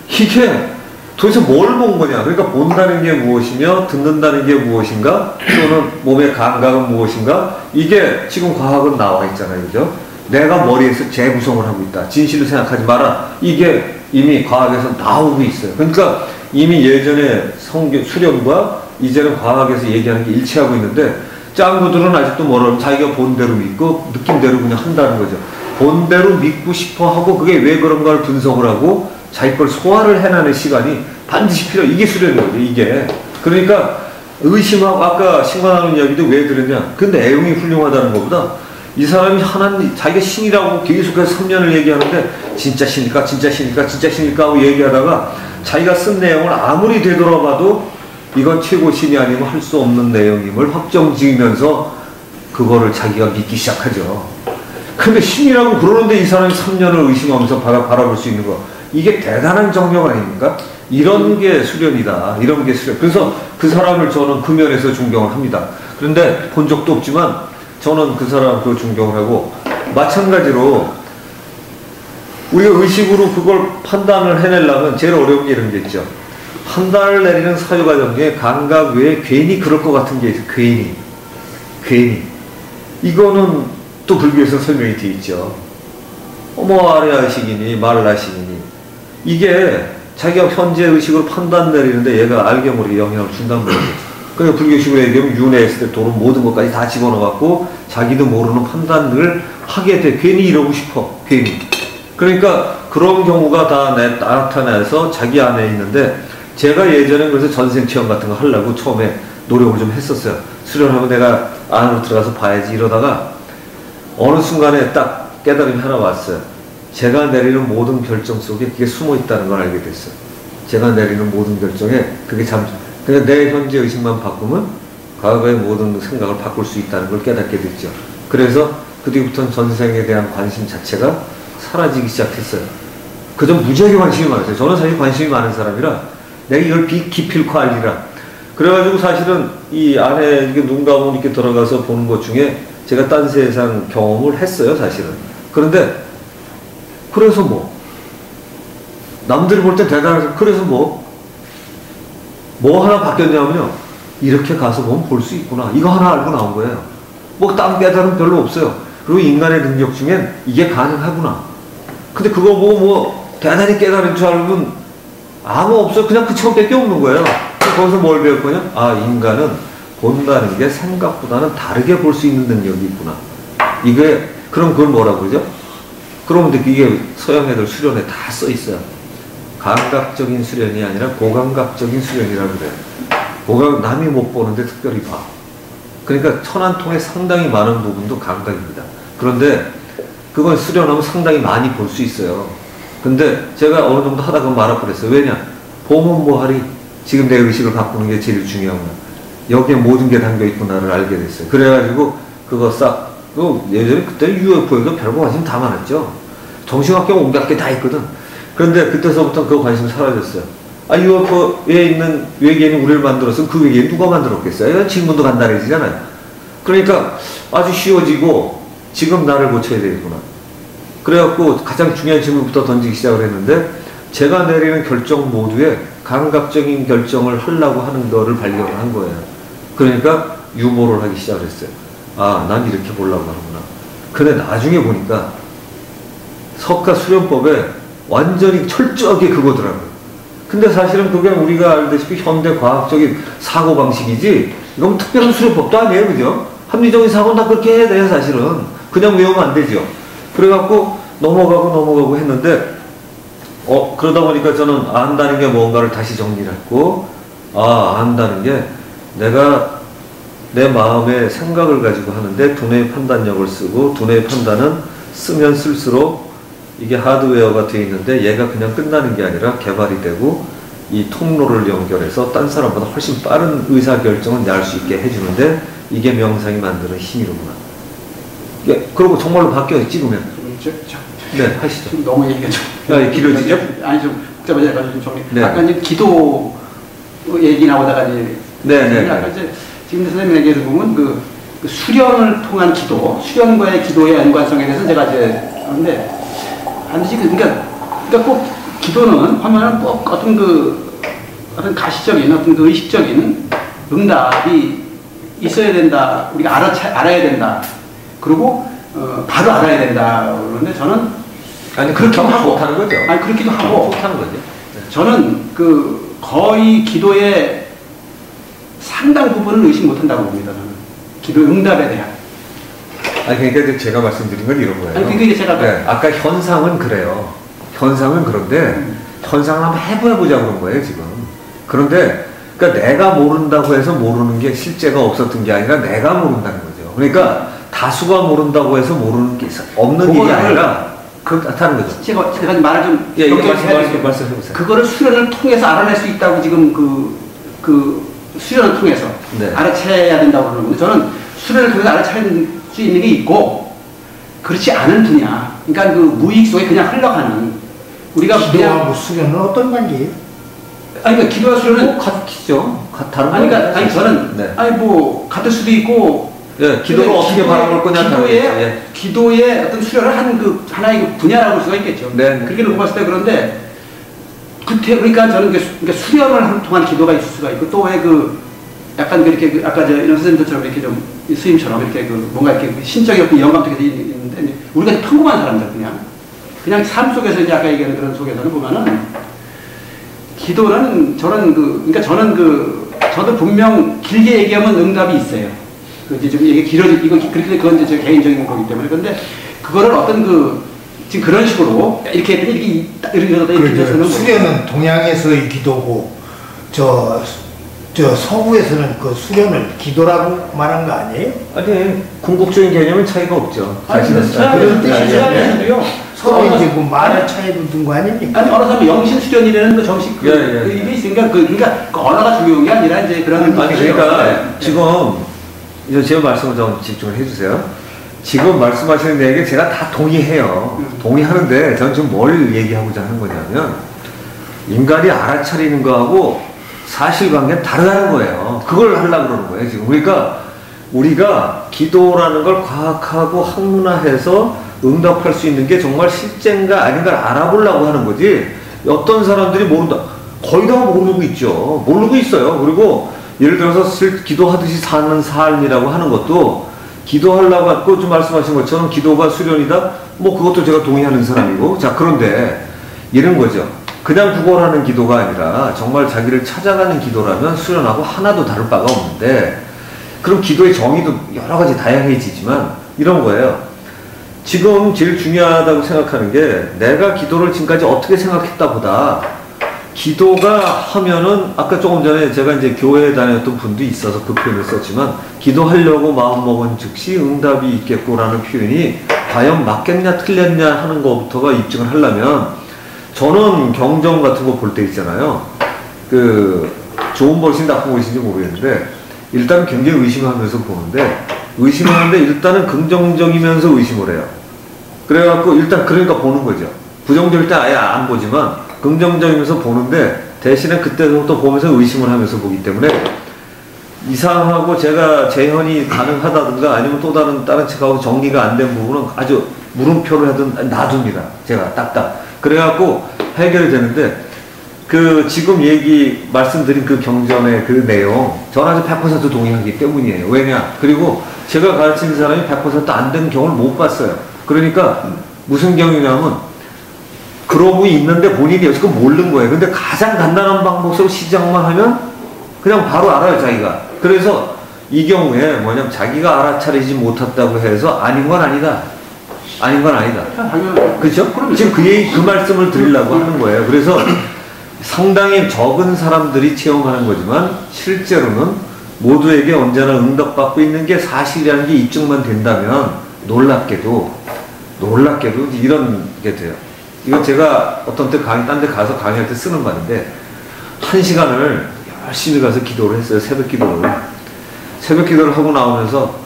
이게 도대체 뭘 본 거냐. 그러니까 본다는 게 무엇이며 듣는다는 게 무엇인가, 또는 몸의 감각은 무엇인가. 이게 지금 과학은 나와 있잖아요. 그죠? 내가 머리에서 재구성을 하고 있다. 진실을 생각하지 마라. 이게 이미 과학에서 나오고 있어요. 그러니까 이미 예전에 성경 수련과 이제는 과학에서 얘기하는 게 일치하고 있는데 짱구들은 아직도 뭐라면 자기가 본대로 믿고 느낌대로 그냥 한다는 거죠. 본대로 믿고 싶어 하고 그게 왜 그런가를 분석을 하고 자기 걸 소화를 해내는 시간이 반드시 필요해. 이게 수련인 거죠, 이게. 그러니까 의심하고 아까 신관하는 이야기도 왜 들었냐. 근데 내용이 훌륭하다는 것보다 이 사람이 하나님, 자기가 신이라고 계속해서 3년을 얘기하는데 진짜 신일까, 진짜 신일까, 진짜 신일까 하고 얘기하다가 자기가 쓴 내용을 아무리 되돌아봐도 이건 최고 신이 아니면 할 수 없는 내용임을 확정 지으면서 그거를 자기가 믿기 시작하죠. 근데 신이라고 그러는데 이 사람이 3년을 의심하면서 바라볼 수 있는 거. 이게 대단한 정력 아닙니까? 이런 게 수련이다. 이런 게 수련. 그래서 그 사람을 저는 그 면에서 존경을 합니다. 그런데 본 적도 없지만 저는 그 사람 그 존경을 하고, 마찬가지로 우리가 의식으로 그걸 판단을 해내려면 제일 어려운 게 이런 게 있죠. 판단을 내리는 사유과정 중에 감각 외에 괜히 그럴 것 같은 게 있어요. 괜히. 이거는 또 불교에서 설명이 되어 있죠. 아래아식이니 말라식이니 이게 자기가 현재 의식으로 판단 내리는데 얘가 알게 모르게 영향을 준단 말이에요. 그러니까 불교식으로 얘기하면 윤회했을 때 돈은 모든 것까지 다 집어넣어갖고 자기도 모르는 판단을 하게 돼. 괜히 이러고 싶어. 괜히. 그러니까 그런 경우가 다 나타나서 자기 안에 있는데 제가 예전에 그래서 전생 체험 같은 거 하려고 처음에 노력을 좀 했었어요. 수련하면 내가 안으로 들어가서 봐야지 이러다가 어느 순간에 딱 깨달음이 하나 왔어요. 제가 내리는 모든 결정 속에 그게 숨어 있다는 걸 알게 됐어요. 제가 내리는 모든 결정에 그게 그러니까 내 현재 의식만 바꾸면 과거의 모든 생각을 바꿀 수 있다는 걸 깨닫게 됐죠. 그래서 그 뒤부터는 전생에 대한 관심 자체가 사라지기 시작했어요. 그전 무지하게 관심이 많았어요. 저는 사실 관심이 많은 사람이라 내가 이걸 기필코 알리라. 그래가지고 사실은 이 안에 눈 감고 이렇게 들어가서 보는 것 중에 제가 딴 세상 경험을 했어요, 사실은. 그런데 그래서 뭐 남들이 볼 때 대단하죠. 그래서 뭐 하나 바뀌었냐면요. 이렇게 가서 보면 볼 수 있구나. 이거 하나 알고 나온 거예요. 뭐 딴 깨달음 별로 없어요. 그리고 인간의 능력 중엔 이게 가능하구나. 근데 그거 보고 뭐 대단히 깨달은 줄 알면 아무 없어요. 그냥 그 처음밖에 없는 거예요. 거기서 뭘 배웠거냐? 아, 인간은 본다는 게 생각보다는 다르게 볼 수 있는 능력이 있구나. 그럼 그걸 뭐라고 그러죠? 그러면 이게 서양 애들 수련에 다 써 있어요. 감각적인 수련이 아니라 고감각적인 수련이라고 그래요. 남이 못 보는데 특별히 봐. 그러니까 천안통에 상당히 많은 부분도 감각입니다. 그런데 그걸 수련하면 상당히 많이 볼 수 있어요. 근데 제가 어느 정도 하다가 말아버렸어요. 왜냐? 보면 뭐하리? 지금 내 의식을 바꾸는 게 제일 중요한 거야. 여기에 모든 게 담겨있구나를 알게 됐어요. 그래가지고 그거 예전에 그때 UFO에도 별거 관심 다 많았죠. 정신학교 온갖 게 다 있거든. 그런데 그때서부터 그 관심이 사라졌어요. 아, UFO에 있는 외계인이 우리를 만들었으면 그 외계인 누가 만들었겠어요? 질문도 간단해지잖아요. 그러니까 아주 쉬워지고 지금 나를 고쳐야 되겠구나. 그래갖고 가장 중요한 질문부터 던지기 시작을 했는데 제가 내리는 결정 모두에 감각적인 결정을 하려고 하는 거를 발견을 한 거예요. 그러니까 유보를 하기 시작을 했어요. 아, 난 이렇게 보려고 하는구나. 근데 나중에 보니까 석가 수련법에 완전히 철저하게 그거더라고요. 근데 사실은 그게 우리가 알다시피 현대 과학적인 사고방식이지 이건 특별한 수련법도 아니에요. 그죠? 합리적인 사고는 다 그렇게 해야 돼요. 사실은. 그냥 외우면 안 되죠. 그래갖고 넘어가고 했는데 그러다 보니까 저는 안다는 게 뭔가를 다시 정리를 했고 안다는 게 내가 내 마음의 생각을 가지고 하는데 두뇌의 판단력을 쓰고 두뇌의 판단은 쓰면 쓸수록 이게 하드웨어가 되어 있는데 얘가 그냥 끝나는 게 아니라 개발이 되고 이 통로를 연결해서 딴 사람보다 훨씬 빠른 의사결정을 낼 수 있게 해주는데 이게 명상이 만드는 힘이로구나. 그러고 정말로 바뀌어요. 찍으면. 네, 하시죠. 좀 너무 얘기가 좀 길어지죠? 아니 좀 복잡해져가지고 좀 정리. 네. 아까 이제 기도 얘기 나오다가 이제 아까 이제 지금 선생님 얘기를 보면 그 수련을 통한 기도, 수련과의 기도의 연관성에 대해서 제가 이제 하는데 반드시 그러니까 꼭 기도는 하면은 꼭 어떤 가시적인 어떤 그 의식적인 응답이 있어야 된다. 우리가 알아야 된다. 그리고 바로 알아야 된다. 그런데 저는 그렇기도 하고 못하는 거죠. 그렇기도 하고 못하는 거죠. 저는 거의 기도의 상당 부분을 의식 못한다고 봅니다. 저는 기도 응답에 대한. 그러니까 제가 말씀드린 건 이런 거예요. 그게 제가 아까 현상은 그래요. 현상은 그런데 현상을 한번 해보자 그런 거예요 지금. 그런데 그러니까 내가 모른다고 해서 모르는 게 실제가 없었던 게 아니라 내가 모른다는 거죠. 그러니까 다수가 모른다고 해서 모르는 게 없는 일이 아니라 그렇다는 거죠. 제가 말을 좀 말씀해보세요. 그거를 수련을 통해서 알아낼 수 있다고 지금 그 수련을 통해서 알아채야 된다고 그러는데 저는 수련을 통해서 알아챌 수 있는 게 있고 그렇지 않은 분야. 그러니까 그 무의식 속에 그냥 흘러가는 우리가 기도하고 수련은 어떤 관계예요? 그러니까 기도와 수련은 같죠. 다른 아니 저는 같을 수도 있고. 기도를 어떻게 바라볼 거냐. 기도의 어떤 수련을 한 하나의 분야라고 볼 수가 있겠죠. 네. 그렇게 놓고 봤을 때 그런데 그러니까 저는 그러니까 수련을 통한 기도가 있을 수가 있고 또 왜 약간 그렇게 아까 이런 선생님들처럼 이렇게 좀 스님처럼 이렇게 뭔가 이렇게 신적인 어떤 영감도 있는데 우리가 평범한 사람들 그냥 삶 속에서 이제 아까 얘기하는 그런 속에서는 보면은 기도는 그러니까 저는 저도 분명 길게 얘기하면 응답이 있어요. 그 이제 좀 얘기 길어지 이거 그렇게 그건 이제 제 개인적인 거기 때문에 그런데 그거를 어떤 그 지금 그런 식으로 이렇게 했더니 이렇게 해서는 수련은 동양에서의 기도고 저 서구에서는 그 수련을 기도라고 말한 거 아니에요? 아니 궁극적인 개념은 차이가 없죠. 그런 뜻이죠. 서로 이제 그 말의 차이도 든 거 아닙니까? 아니 어느 사람은 영신 수련이라는 그 정식 그 이게 있으니까 그러니까 그 언어가 중요한 게 아니라 이제 그런 아니 그러니까 지금 이제 제 말씀을 좀 집중을 해주세요. 지금 말씀하시는 얘기 제가 다 동의해요. 동의하는데 저는 지금 뭘 얘기하고자 하는 거냐면 인간이 알아차리는 거하고 사실관계는 다르다는 거예요. 그걸 하려고 그러는 거예요 지금. 그러니까 우리가 기도라는 걸 과학하고 학문화해서 응답할 수 있는 게 정말 실제인가 아닌가를 알아보려고 하는 거지. 어떤 사람들이 모른다. 거의 다 모르고 있죠. 모르고 있어요. 그리고 예를 들어서 기도하듯이 사는 삶이라고 하는 것도 기도하려고 하고 좀 말씀하신 것처럼 기도가 수련이다? 뭐 그것도 제가 동의하는 사람이고. 자, 그런데 이런 거죠. 그냥 구걸하는 기도가 아니라 정말 자기를 찾아가는 기도라면 수련하고 하나도 다를 바가 없는데, 그럼 기도의 정의도 여러 가지 다양해지지만 이런 거예요. 지금 제일 중요하다고 생각하는 게 내가 기도를 지금까지 어떻게 생각했다 보다 기도가 하면은 아까 조금 전에 제가 이제 교회에 다녔던 분도 있어서 그 표현을 썼지만 기도하려고 마음먹은 즉시 응답이 있겠고라는 표현이 과연 맞겠냐 틀렸냐 하는 것부터가 입증을 하려면 저는 경정 같은 거 볼 때 있잖아요. 그 좋은 것인지 나쁜 것인지 모르겠는데 일단 굉장히 의심하면서 보는데 의심하는데 일단은 긍정적이면서 의심을 해요. 그래갖고 일단 그러니까 보는 거죠. 부정적일 때 아예 안 보지만 긍정적이면서 보는데 대신에 그때부터 보면서 의심을 하면서 보기 때문에 이상하고 제가 재현이 가능하다든가 아니면 또 다른 책하고 정리가 안 된 부분은 아주 물음표를 하든 놔둡니다. 제가 딱딱. 그래갖고 해결이 되는데 그 지금 말씀드린 그 경전의 그 내용 저는 아주 100% 동의하기 때문이에요. 왜냐? 그리고 제가 가르치는 사람이 100% 안 된 경우를 못 봤어요. 그러니까 무슨 경우냐면 그러고 있는데 본인이 여지껏 모르는 거예요. 근데 가장 간단한 방법으로 시작만 하면 그냥 바로 알아요, 자기가. 그래서 이 경우에 뭐냐면 자기가 알아차리지 못했다고 해서 아닌 건 아니다. 아닌 건 아니다. 그렇죠? 지금 그 말씀을 드리려고 하는 거예요. 그래서 상당히 적은 사람들이 체험하는 거지만 실제로는 모두에게 언제나 응답받고 있는 게 사실이라는 게 입증만 된다면 놀랍게도 이런 게 돼요. 이건 제가 어떤 때 딴 데 가서 강의할 때 쓰는 말인데 1시간을 열심히 가서 기도를 했어요. 새벽 기도를 하고 나오면서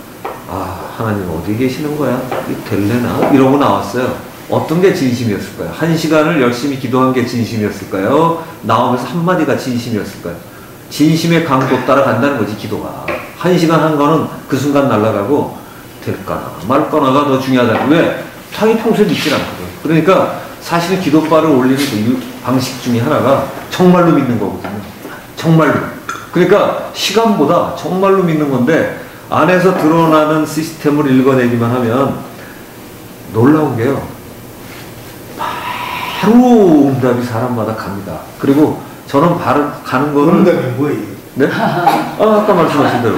하나님 어디 계시는 거야? 될래나? 이러고 나왔어요. 어떤 게 진심이었을까요? 1시간을 열심히 기도한 게 진심이었을까요? 나오면서 한마디가 진심이었을까요? 진심의 강도 따라간다는 거지, 기도가. 1시간 한 거는 그 순간 날아가고 될까나 말까나가 더 중요하다. 왜? 자기 평소에 믿질 않거든. 그러니까 사실은 기도바를 올리는 그 방식 중에 하나가 정말로 믿는 거거든요. 정말로. 그러니까 시간보다 정말로 믿는 건데 안에서 드러나는 시스템을 읽어내기만 하면 놀라운 게요. 바로 응답이 사람마다 갑니다. 그리고 저는 바로 가는 거는 응답이 뭐예요? 네? 아까 말씀하신 대로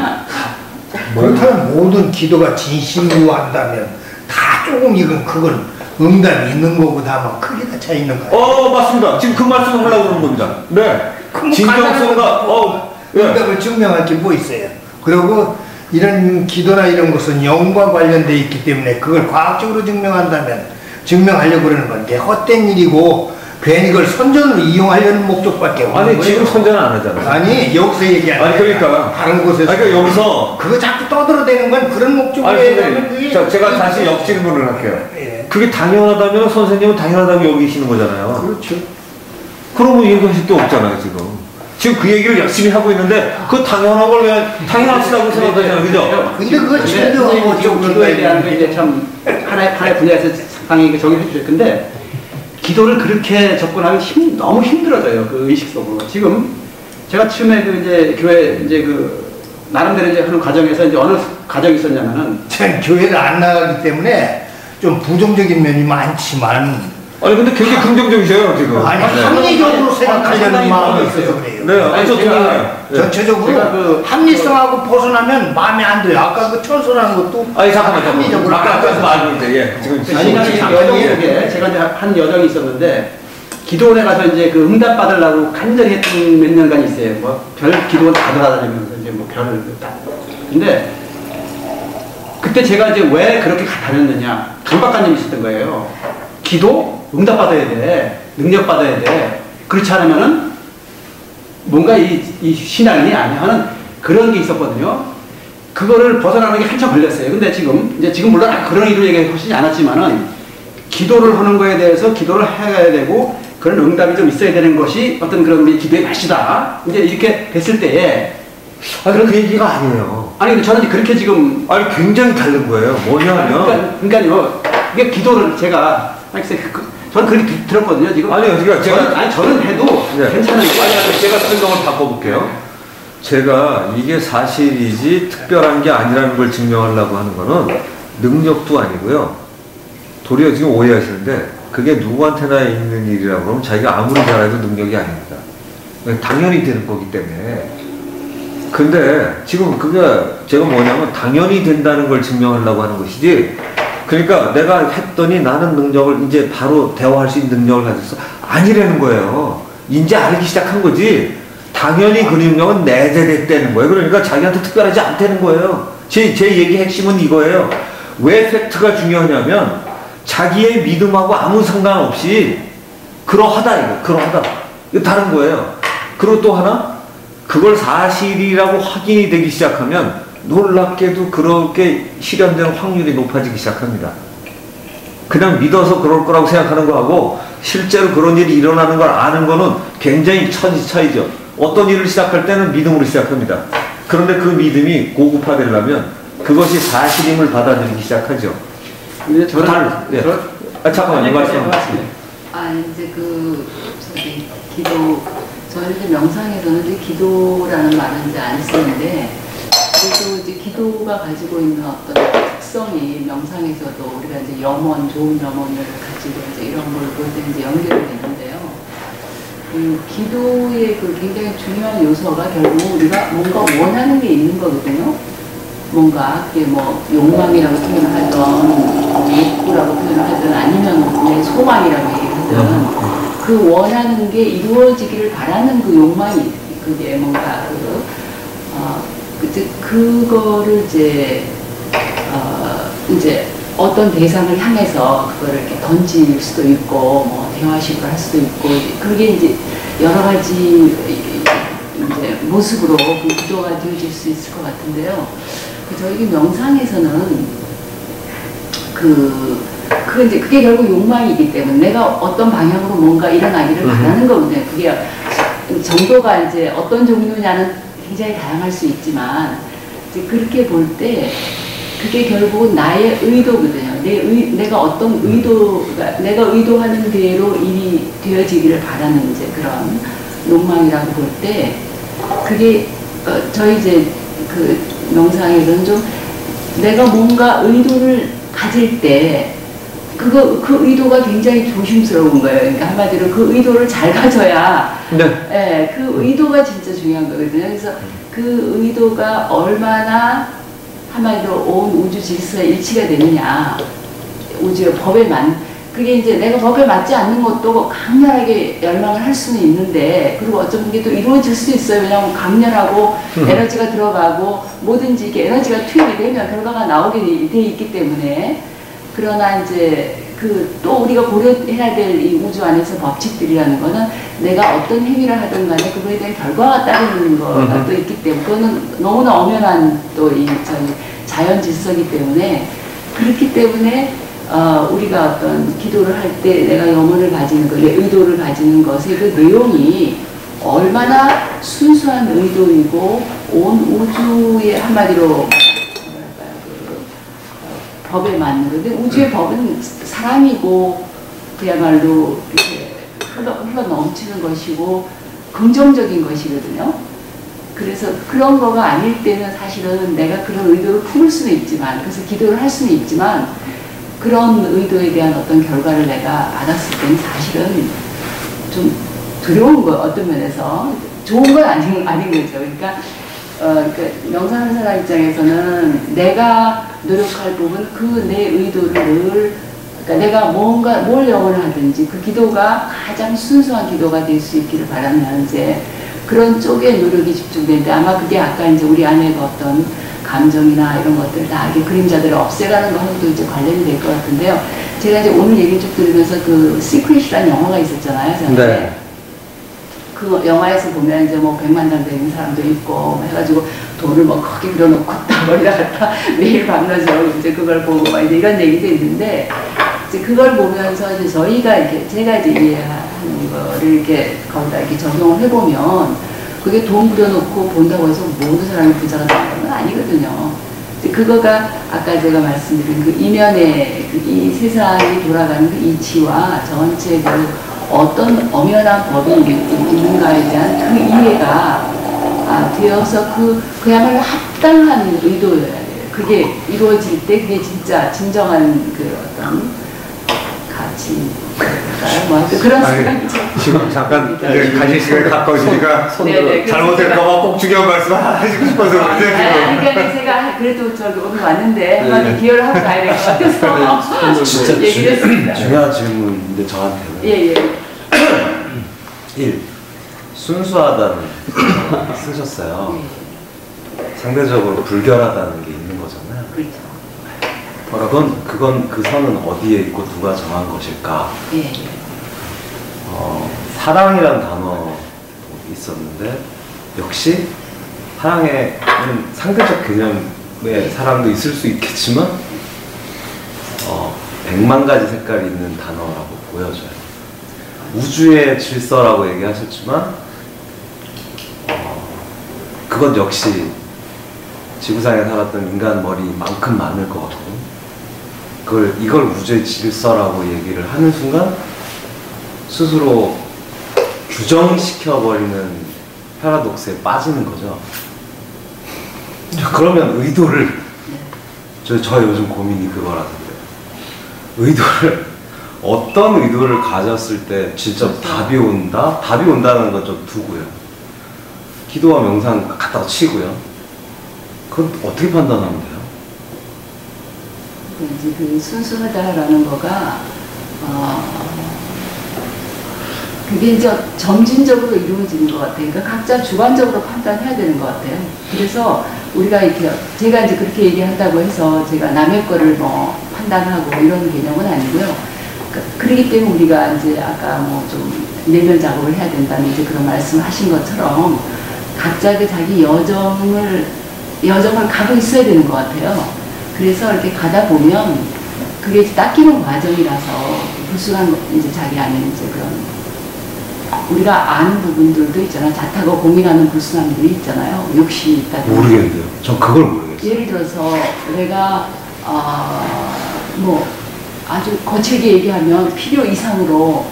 그렇다면 모든 기도가 진심으로 한다면 다 조금 이건 그건 응답이 있는 거고 다만 크게 다 차이 있는 거예요. 맞습니다. 지금 그 말씀을 하려고 그러는 겁니다. 네. 진정성과 응답을 증명할 게 뭐 있어요. 그리고 이런 기도나 이런 것은 영과 관련되어 있기 때문에 그걸 과학적으로 증명하려고 그러는 건데 헛된 일이고 괜히 그걸 선전으로 이용하려는 목적밖에 없는 거예요. 아니 지금 선전은 안 하잖아요. 아니 여기서 얘기하는 아니 그러니까 다른 곳에서 그러니까 여기서 그거 자꾸 떠들어대는 건 그런 목적으로 얘기하면 그게 제가 다시 역질문을 할게요. 예. 그게 당연하다면 선생님은 당연하다고 여기시는 거잖아요. 그렇죠. 그러면 얘기하실 게 없잖아요 지금 그 얘기를 열심히 하고 있는데 그 당연한 걸 왜 당연하시다고 생각하잖아요. 그죠? 근데 그거 증명하고 지금 기도에 대한 게 이제 참 하나의 분야에서 상당히 정의해 주실 건데 기도를 그렇게 접근하기 너무 힘들어져요. 그 의식 속으로. 지금 제가 처음에 그 이제 교회 이제 그 나름대로 이제 하는 과정에서 이제 어느 과정이 있었냐면은 전 교회를 안 나가기 때문에 좀 부정적인 면이 많지만 아니 근데 굉장히 긍정적이세요 지금. 아니 네. 합리적으로 생각하려는 마음이 있어서 그래요. 네, 아니 저 제가 동의해요. 네. 전체적으로 제가 그- 합리성하고 벗어나면 마음에 안 들어요. 아까 그 철수라는 것도 아니 잠깐만 합리적으로 아까 그 말인데 예 지금 아니, 여정이 속에 제가 이제 한 여정이 있었는데 기도원에 가서 이제 그 응답 받으려고 간절히 했던 몇 년간이 있어요. 뭐 별 기도원 다 돌아다니면서 이제 뭐 별을 딱. 근데 그때 제가 이제 왜 그렇게 다녔느냐 강박관념이 있었던 거예요. 기도 응답 받아야 돼, 능력 받아야 돼. 그렇지 않으면은 뭔가 이 신앙이 아니야 하는 그런 게 있었거든요. 그거를 벗어나는 게 한참 걸렸어요. 근데 지금 물론 그런 의도 얘기하시지 않았지만은 기도를 하는 거에 대해서 기도를 해야 되고 그런 응답이 좀 있어야 되는 것이 어떤 그런 우리 기도의 맛이다. 이제 이렇게 됐을 때에 그런 그 얘기가 아니에요. 아니 근데 저는 그렇게 지금 아니 굉장히 다른 거예요. 뭐냐면 그러니까요. 이게 기도를 제가 저는 그렇게 들었거든요. 지금 아니요, 그러니까 저는 해도 네. 괜찮은 거 아니 제가 설명을 바꿔볼게요. 제가 이게 사실이지 특별한 게 아니라는 걸 증명하려고 하는 거는 능력도 아니고요. 도리어 지금 오해하시는데 그게 누구한테나 있는 일이라고 그러면 자기가 아무리 잘해도 능력이 아닙니다. 당연히 되는 거기 때문에. 근데 지금 그게 제가 뭐냐면 당연히 된다는 걸 증명하려고 하는 것이지, 그러니까 내가 했더니 나는 능력을 이제 바로 대화할 수 있는 능력을 가졌어. 아니라는 거예요. 이제 알기 시작한 거지. 당연히 그 능력은 내재됐다는 거예요. 그러니까 자기한테 특별하지 않다는 거예요. 제 얘기 핵심은 이거예요. 왜 팩트가 중요하냐면 자기의 믿음하고 아무 상관없이 그러하다 이거 다른 거예요. 그리고 또 하나, 그걸 사실이라고 확인이 되기 시작하면 놀랍게도 그렇게 실현되는 확률이 높아지기 시작합니다. 그냥 믿어서 그럴 거라고 생각하는 거하고 실제로 그런 일이 일어나는 걸 아는 거는 굉장히 천지 차이죠. 어떤 일을 시작할 때는 믿음으로 시작합니다. 그런데 그 믿음이 고급화되려면 그것이 사실임을 받아들이기 시작하죠. 근데 저는 네. 잠깐만요. 말씀하세요. 이제 기도, 저는 이제 명상에서는 이제 기도라는 말은 이제 안 쓰는데, 그래도 이제 기도가 가지고 있는 어떤 특성이 명상에서도 우리가 이제 좋은 염원을 가지고 이제 이런 걸 볼 때 이제 연결이 되는데요. 기도의 그 굉장히 중요한 요소가 결국 우리가 뭔가 원하는 게 있는 거거든요. 뭔가 그게 뭐 욕망이라고 표현하든 욕구라고 표현하든 아니면 내 소망이라고 얘기하든 그 원하는 게 이루어지기를 바라는 그 욕망이 그게 뭔가 그거를 이제 어떤 대상을 향해서 그거를 이렇게 던질 수도 있고 뭐 대화식으로 할 수도 있고 그게 이제 여러 가지 이제 모습으로 그 기도가 되어질 수 있을 것 같은데요. 저희 명상에서는 그게 결국 욕망이기 때문에 내가 어떤 방향으로 뭔가 일어나기를 바라는 거거든요. 그게 정도가 이제 어떤 종류냐는 굉장히 다양할 수 있지만 이제 그렇게 볼 때 그게 결국은 나의 의도거든요. 내가 어떤 내가 의도하는 대로 일이 되어지기를 바라는 이제 그런 욕망이라고 볼 때 그게 저희 이제 그 명상에서는 좀 내가 뭔가 의도를 가질 때 그 의도가 굉장히 조심스러운 거예요. 그러니까 한마디로 그 의도를 잘 가져야 네, 그 의도가 진짜 중요한 거거든요. 그래서 그 의도가 얼마나 한마디로 온 우주 질서에 일치가 되느냐, 우주의 법에 그게 이제 내가 법에 맞지 않는 것도 강렬하게 열망을 할 수는 있는데, 그리고 어쩌면 이게 또 이루어질 수 있어요. 왜냐하면 강렬하고 에너지가 들어가고 뭐든지 이게 에너지가 투입이 되면 결과가 나오게 돼 있기 때문에. 그러나 이제 또 우리가 고려해야 될 이 우주 안에서 법칙들이라는 거는 내가 어떤 행위를 하든 간에 그거에 대한 결과가 따르는 거가 또 있기 때문에 그거는 너무나 엄연한 또 이 자연 질서이기 때문에 그렇기 때문에 우리가 어떤 기도를 할 때 내가 염원을 가지는 것, 의도를 가지는 것의 그 내용이 얼마나 순수한 의도이고 온 우주의 한마디로 법에 맞는 건데 우주의 법은 사랑이고 그야말로 이렇게 흘러 넘치는 것이고 긍정적인 것이거든요. 그래서 그런 거가 아닐 때는 사실은 내가 그런 의도를 품을 수는 있지만, 그래서 기도를 할 수는 있지만 그런 의도에 대한 어떤 결과를 내가 받았을 때는 사실은 좀 두려운 거 어떤 면에서 좋은 건 아닌 거죠. 그러니까 명상하는 사람 입장에서는 내가 노력할 부분 그 내 의도를 늘 그러니까 내가 뭘 영어를 하든지 그 기도가 가장 순수한 기도가 될 수 있기를 바라면 이제 그런 쪽에 노력이 집중되는데 아마 그게 아까 이제 우리 안에 어떤 감정이나 이런 것들 다 이게 그림자들을 없애가는 거하고도 이제 관련이 될 것 같은데요. 제가 이제 오늘 얘기를 쭉 들으면서 그 시크릿이라는 영화가 있었잖아요. 저한테. 네. 그 영화에서 보면 이제 뭐 100만 장 되는 사람도 있고 뭐 해가지고 돈을 뭐 크게 들여놓고 딱 머리다 갖다 매일 밤낮으로 이제 그걸 보고 막 이제 이런 얘기도 있는데 이제 그걸 보면서 이제 저희가 이렇게 제가 이제 이해하는 거를 이렇게 거기다 이렇게 적용을 해보면 그게 돈 부려놓고 본다고 해서 모든 사람이 부자가 되는 건 아니거든요. 그거가 아까 제가 말씀드린 그 이면에 이 세상이 돌아가는 그 이치와 전체 그 어떤 엄연한 법이 있는가에 대한 그 이해가 되어서 그야말로 합당한 의도여야 돼요. 그게 이루어질 때 그게 진짜 진정한 그 어떤 가치. 뭐 그런 생각이 지금 잠깐 가질 시간이 가까워지니까 네네, 잘못될까봐 꼭 중요한 말씀 하시고 싶어서 그런데 그러니까 제가 그래도 저기 오늘 왔는데 한마디 기여를 하고 가야 될 것 같아서 진짜 얘기를 했습니다. 중요한 질문인데 저한테는 예예. 1. 순수하다는 쓰셨어요. 상대적으로 불결하다는 게 있는 거잖아요. 그렇죠. 그건 그 선은 어디에 있고 누가 정한 것일까? 예. 사랑이란 단어 있었는데 역시 사랑에는 상대적 개념의 사랑도 있을 수 있겠지만 100만 가지 색깔이 있는 단어라고 보여져요. 우주의 질서라고 얘기하셨지만 그건 역시 지구상에 살았던 인간 머리만큼 많을 것 같고 이걸 우주의 질서라고 얘기를 하는 순간 스스로 규정시켜버리는 패러독스에 빠지는 거죠. 그러면 의도를 저 요즘 고민이 그거라던데 의도를 어떤 의도를 가졌을 때 진짜 답이 온다? 답이 온다는 건 좀 두고요. 기도와 명상 갖다가 치고요. 그건 어떻게 판단하면 돼요? 이제 그 순수하다라는 거가 그게 이제 점진적으로 이루어지는 것 같아요. 그러니까 각자 주관적으로 판단해야 되는 것 같아요. 그래서 우리가 이렇게 제가 이제 그렇게 얘기한다고 해서 제가 남의 거를 뭐 판단하고 이런 개념은 아니고요. 그렇기 때문에 우리가 이제 아까 뭐 좀 내면 작업을 해야 된다는 이제 그런 말씀을 하신 것처럼 각자 그 자기 여정을 가고 있어야 되는 것 같아요. 그래서 이렇게 가다 보면 그게 이제 닦이는 과정이라서 불순한 이제 자기 안에 이제 그런 우리가 아는 부분들도 있잖아요. 자타고 고민하는 불순함들이 있잖아요. 욕심이 있다든지. 모르겠는데요. 전 그걸 모르겠어요. 예를 들어서 내가 뭐 아주 거칠게 얘기하면 필요 이상으로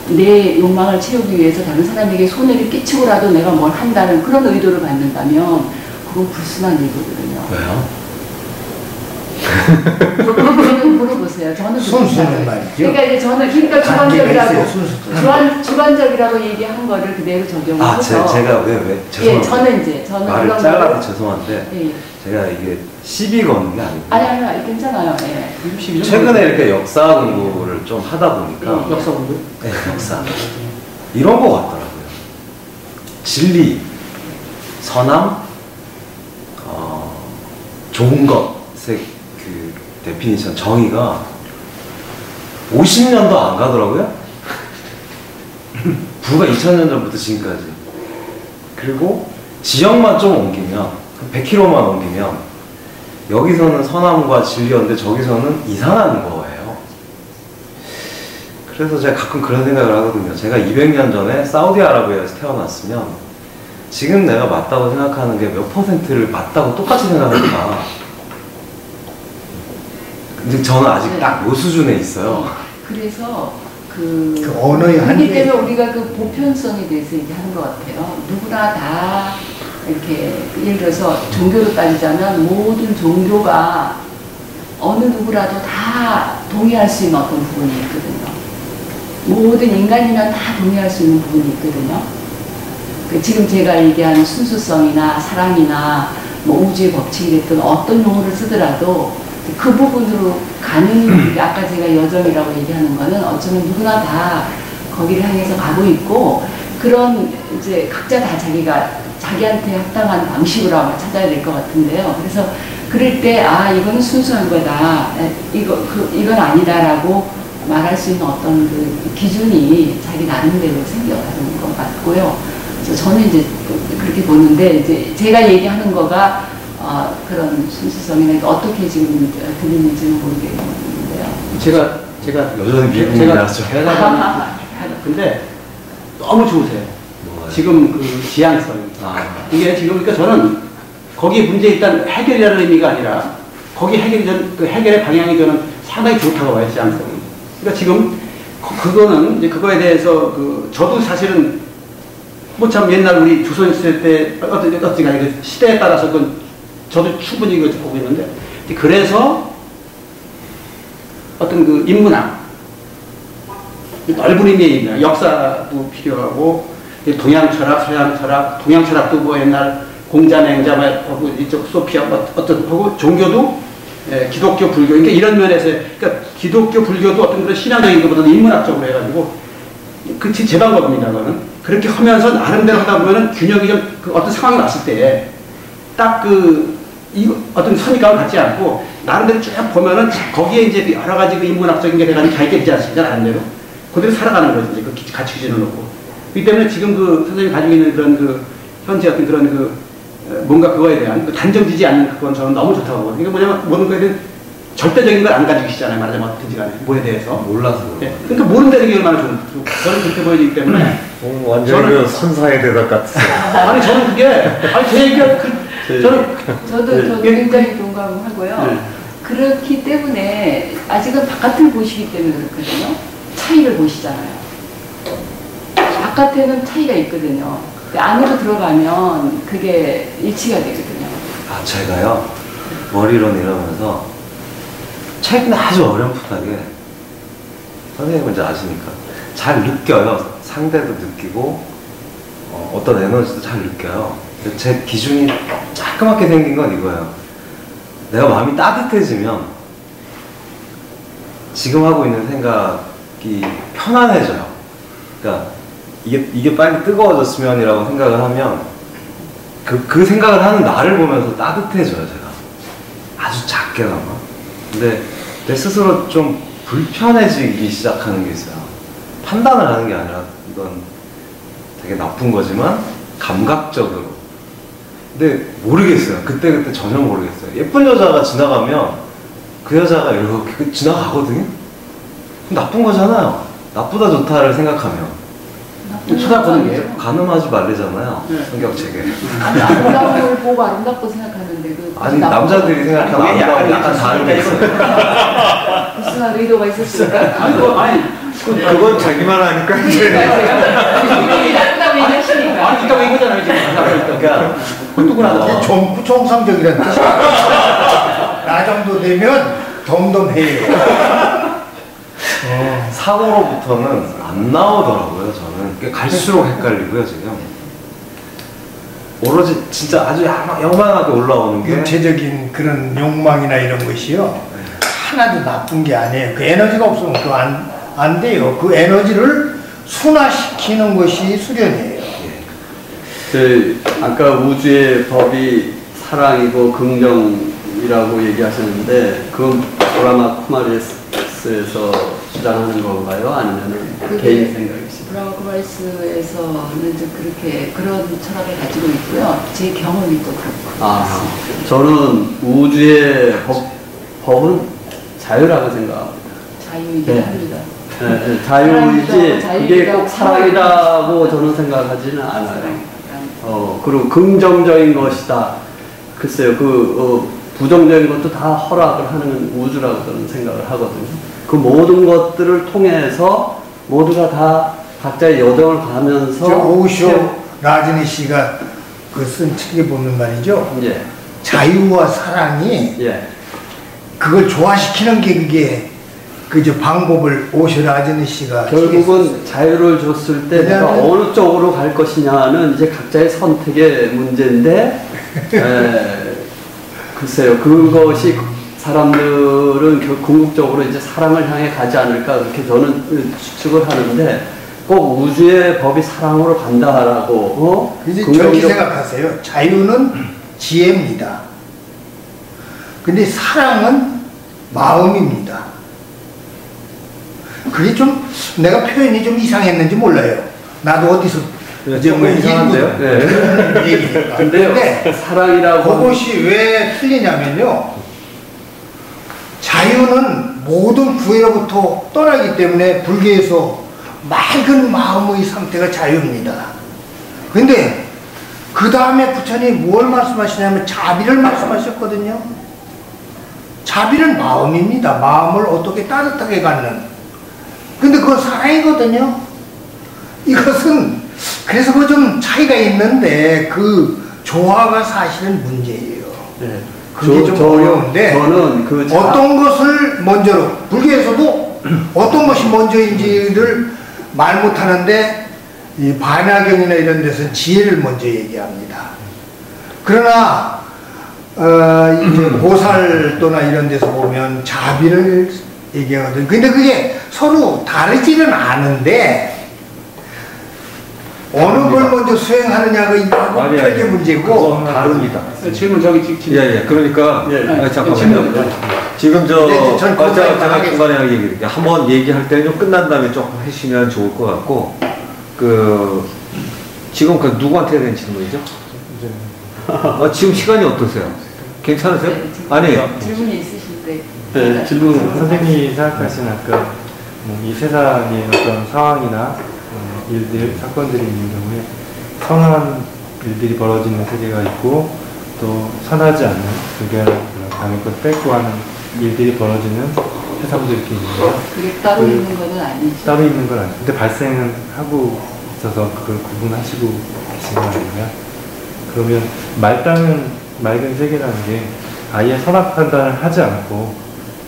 내 욕망을 채우기 위해서 다른 사람에게 손해를 끼치고라도 내가 뭘 한다는 그런 의도를 갖는다면 그건 불순한 일이거든요. 왜요? 물어보세요. 저는 순수는 말이죠. 그러니까 이제 저는 그러니까 주관적이라고 얘기한 거를 그대로 적용을 해서 제가 왜 죄송합니다. 저는 말을 그런 잘라서 거를- 죄송한데 예. 제가 이게 시비 거는 게 아니고 아니 괜찮아요. 예. 최근에 이렇게 역사 공부를 좀 하다 보니까 예. 역사 공부? 네, 역사 이런 거 같더라고요. 진리, 선함, 좋은 것의 그 데피니션 정의가 50년도 안 가더라고요. 불과 2000년 전부터 지금까지. 그리고 지역만 좀 옮기면 100km만 옮기면 여기서는 선함과 진리였는데 저기서는 이상한 거예요. 그래서 제가 가끔 그런 생각을 하거든요. 제가 200년 전에 사우디아라비아에서 태어났으면 지금 내가 맞다고 생각하는 게 몇 퍼센트를 맞다고 똑같이 생각할까. 근데 저는 아직 딱 요 수준에 있어요. 그래서 그 언어의 그렇기 한계. 때문에 우리가 그 보편성에 대해서 얘기하는 것 같아요. 누구나 다 이렇게 예를 들어서 종교로 따지자면 모든 종교가 어느 누구라도 다 동의할 수 있는 어떤 부분이 있거든요. 모든 인간이면 다 동의할 수 있는 부분이 있거든요. 지금 제가 얘기하는 순수성이나 사랑이나 뭐 우주의 법칙이 됐든 어떤 용어를 쓰더라도 그 부분으로 가는 아까 제가 여정이라고 얘기하는 거는 어쩌면 누구나 다 거기를 향해서 가고 있고 그런 이제 각자 다 자기한테 합당한 방식으로 아마 찾아야 될 것 같은데요. 그래서 그럴 때 아 이거는 순수한 거다, 이건 아니다라고 말할 수 있는 어떤 그 기준이 자기 나름대로 생겨가는 것 같고요. 그래서 저는 이제 그렇게 보는데 이제 제가 얘기하는 거가 그런 순수성이나 어떻게 지금 들리는지는 모르겠는데요. 제가 여전히 미국이라서. 근데 너무 좋으세요. 지금 그 지향성이. 이게 지금 그러니까 저는 거기에 문제 일단 해결이라는 의미가 아니라 거기 그 해결의 방향이 저는 상당히 좋다고 봐요, 지향성이. 그러니까 지금 그거는 이제 그거에 대해서 저도 사실은 뭐 참 옛날 우리 조선 시대 때 어떻게 그 시대에 따라서 저도 충분히 이거 보고 있는데 그래서 어떤 그 인문학 넓은 의미의 인문학 역사도 필요하고 동양 철학, 서양 철학, 동양 철학도 뭐 옛날 공자, 맹자, 뭐 이쪽 소피아 어떤 하고 종교도 기독교, 불교, 그러니까 이런 면에서 그러니까 기독교, 불교도 어떤 그런 신앙적인 것보다는 인문학적으로 해가지고 그 제 방법입니다. 그거는 그렇게 하면서 나름대로 하다 보면은 균형이 좀 어떤 상황이 왔을 때 딱 어떤 선입감을 갖지 않고 나름대로 쭉 보면은 거기에 이제 여러 가지 그 인문학적인 게 돼가지고 자기가 있지 않습니까? 나름대로 그대로 살아가는 거죠. 이제 그 가치 기준을 놓고. 그렇기 때문에 지금 선생님이 가지고 있는 그런 현재 어떤 그런 뭔가 그거에 대한 단정지지 않는 그건 저는 너무 좋다고 보거든요. 이게 뭐냐면 모든 거에 대한 절대적인 걸 안 가지고 계시잖아요. 말하자면 어떤지 간에 뭐에 대해서 몰라서. 네. 그러니까 모른다는 게 얼마나 좋은 저는 그렇게 보여지기 때문에 완전히 그 선사의 대답 같았어요. 아니 저는 그게 제 얘기가 저도 굉장히 동감하고요. 그렇기 때문에 아직은 바깥을 보시기 때문에 그렇거든요. 차이를 보시잖아요. 바깥에는 차이가 있거든요. 안으로 들어가면 그게 일치가 되거든요. 제가요 머리론 이러면서 최근에 아주 어렴풋하게 선생님은 이제 아시니까 잘 느껴요. 상대도 느끼고 어떤 에너지도 잘 느껴요. 제 기준이 자그맣게 생긴 건 이거예요. 내가 마음이 따뜻해지면 지금 하고 있는 생각이 편안해져요. 그러니까 이게 빨리 뜨거워졌으면이라고 생각을 하면 그 생각을 하는 나를 보면서 따뜻해져요. 제가 아주 작게나마. 근데 내 스스로 좀 불편해지기 시작하는 게 있어요. 판단을 하는 게 아니라 이건 되게 나쁜 거지만 감각적으로. 근데 모르겠어요. 그때 전혀 모르겠어요. 예쁜 여자가 지나가면 그 여자가 이렇게 지나가거든요. 나쁜 거잖아요. 나쁘다 좋다를 생각하면 쳐다보는 게 가늠하지 말래잖아요. 성격책에. 아름다운 걸 보고 아름답고 생각하는데 아니 남자들이 생각하는 아름다움이 약간 다른 게 있어요. 무슨 의도가 있었을까? 그건 자기만 하니까 이제. 아름다워 얘기하시니까. 있다고 얘기하잖아요 지금. 그러니까 누구나 좀 구청상적이라는 뜻이야. 나 정도 되면 덤덤해요. 사고로부터는 안 나오더라고요. 저는 그게 갈수록 헷갈리고요. 지금 오로지 진짜 아주 영만하게 올라오는 게 육체적인 그런 욕망이나 이런 것이요 하나도 나쁜 게 아니에요. 그 에너지가 없으면 그거 안 돼요. 그 에너지를 순화시키는 것이 수련이에요. 아까 우주의 법이 사랑이고 긍정이라고 얘기하셨는데 그 브라마 쿠마리스에서 주장하는 건가요? 아니면 개인 생각이시죠? 브라마 쿠마리스에서는 좀 그런 철학을 가지고 있고요. 제 경험이 또 그렇고. 저는 우주의 법은 자유라고 생각합니다. 자유이긴 합니다. 네, 자유이지 그게 꼭 사랑이라고 저는 생각하지는 않아요. 그리고 긍정적인 것이다. 글쎄요, 부정적인 것도 다 허락을 하는 우주라고 저는 생각을 하거든요. 그 모든 것들을 통해서 모두가 다 각자의 여정을 가면서 오쇼 라즈니 씨가 쓴 책에 보면 말이죠. 예. 자유와 사랑이 그걸 조화시키는 게 그게 그저 방법을 오셔라 아저씨 씨가 결국은 자유를 줬을 때 내가 어느 쪽으로 갈 것이냐는 이제 각자의 선택의 문제인데 글쎄요, 그것이 사람들은 궁극적으로 이제 사랑을 향해 가지 않을까 그렇게 저는 추측을 하는데 꼭 우주의 법이 사랑으로 간다라고 이제 저렇게 생각하세요. 자유는 지혜입니다. 근데 사랑은 마음입니다. 그게 좀 내가 표현이 좀 이상했는지 몰라요. 나도 어디서 이제 뭐 이상한데요? 얘기니까. 근데 사랑이라고 그것이 왜 틀리냐면요. 자유는 모든 구애로부터 떠나기 때문에 불교에서 맑은 마음의 상태가 자유입니다. 근데 그 다음에 부처님이 뭘 말씀하시냐면 자비를 말씀하셨거든요. 자비는 마음입니다. 마음을 어떻게 따뜻하게 갖는. 근데 그건 사랑이거든요. 이것은 그래서 그 좀 차이가 있는데 그 조화가 사실은 문제예요. 네. 그게 좀 어려운데 저는 어떤 것을 먼저로 불교에서도 어떤 것이 먼저인지를 말 못하는데 이 반야경이나 이런 데서는 지혜를 먼저 얘기합니다. 그러나 이제 고살도나 이런 데서 보면 자비를 얘기하거든요. 근데 그게 서로 다르지는 않은데 어느 걸 먼저 수행하느냐가 이하고 별개 문제고 다릅니다. 질문 저기 예. 그러니까 잠깐만요. 질문. 지금 전 제가 중간에 얘기할게요. 한번 얘기할 때는 좀 끝난 다음에 조금 하시면 좋을 것 같고 지금 그 누구한테 해야 되는 질문이죠? 지금 시간이 어떠세요? 괜찮으세요? 아니 질문이 있으실 때. 네, 질문. 선생님이 생각하신 아까 이 세상의 어떤 상황이나 일들, 사건들이 있는 경우에 선한 일들이 벌어지는 세계가 있고 또 선하지 않는 불결한 남의 것 뺏고 하는 일들이 벌어지는 세상도 이렇게 있는데요. 그게 따로 있는 건 아니죠. 따로 있는 건 아니죠. 근데 발생은 하고 있어서 그걸 구분하시고 계신 거 아닌가요? 그러면 맑은 세계라는 게 아예 선악 판단을 하지 않고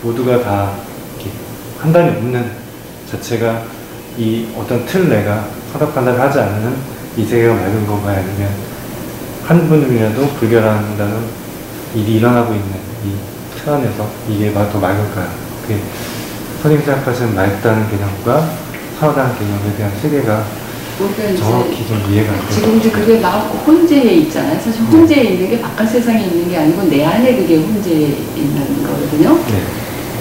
모두가 다 이렇게 판단이 없는 자체가 이 어떤 틀 내가 선악 판단을 하지 않는 이 세계가 맑은 건가요? 아니면 한 분이라도 불결한다는 일이 일어나고 있는 이 틀 안에서 이게 더 맑을까요? 그게 선생님 생각하시는 맑다는 개념과 선하다는 개념에 대한 세계가 정확히 좀 이해가 안 돼요. 지금 이제 그게 막 혼재에 있잖아요. 사실 혼재에 있는 게 바깥 세상에 있는 게 아니고 내 안에 그게 혼재에 있는 거거든요. 네.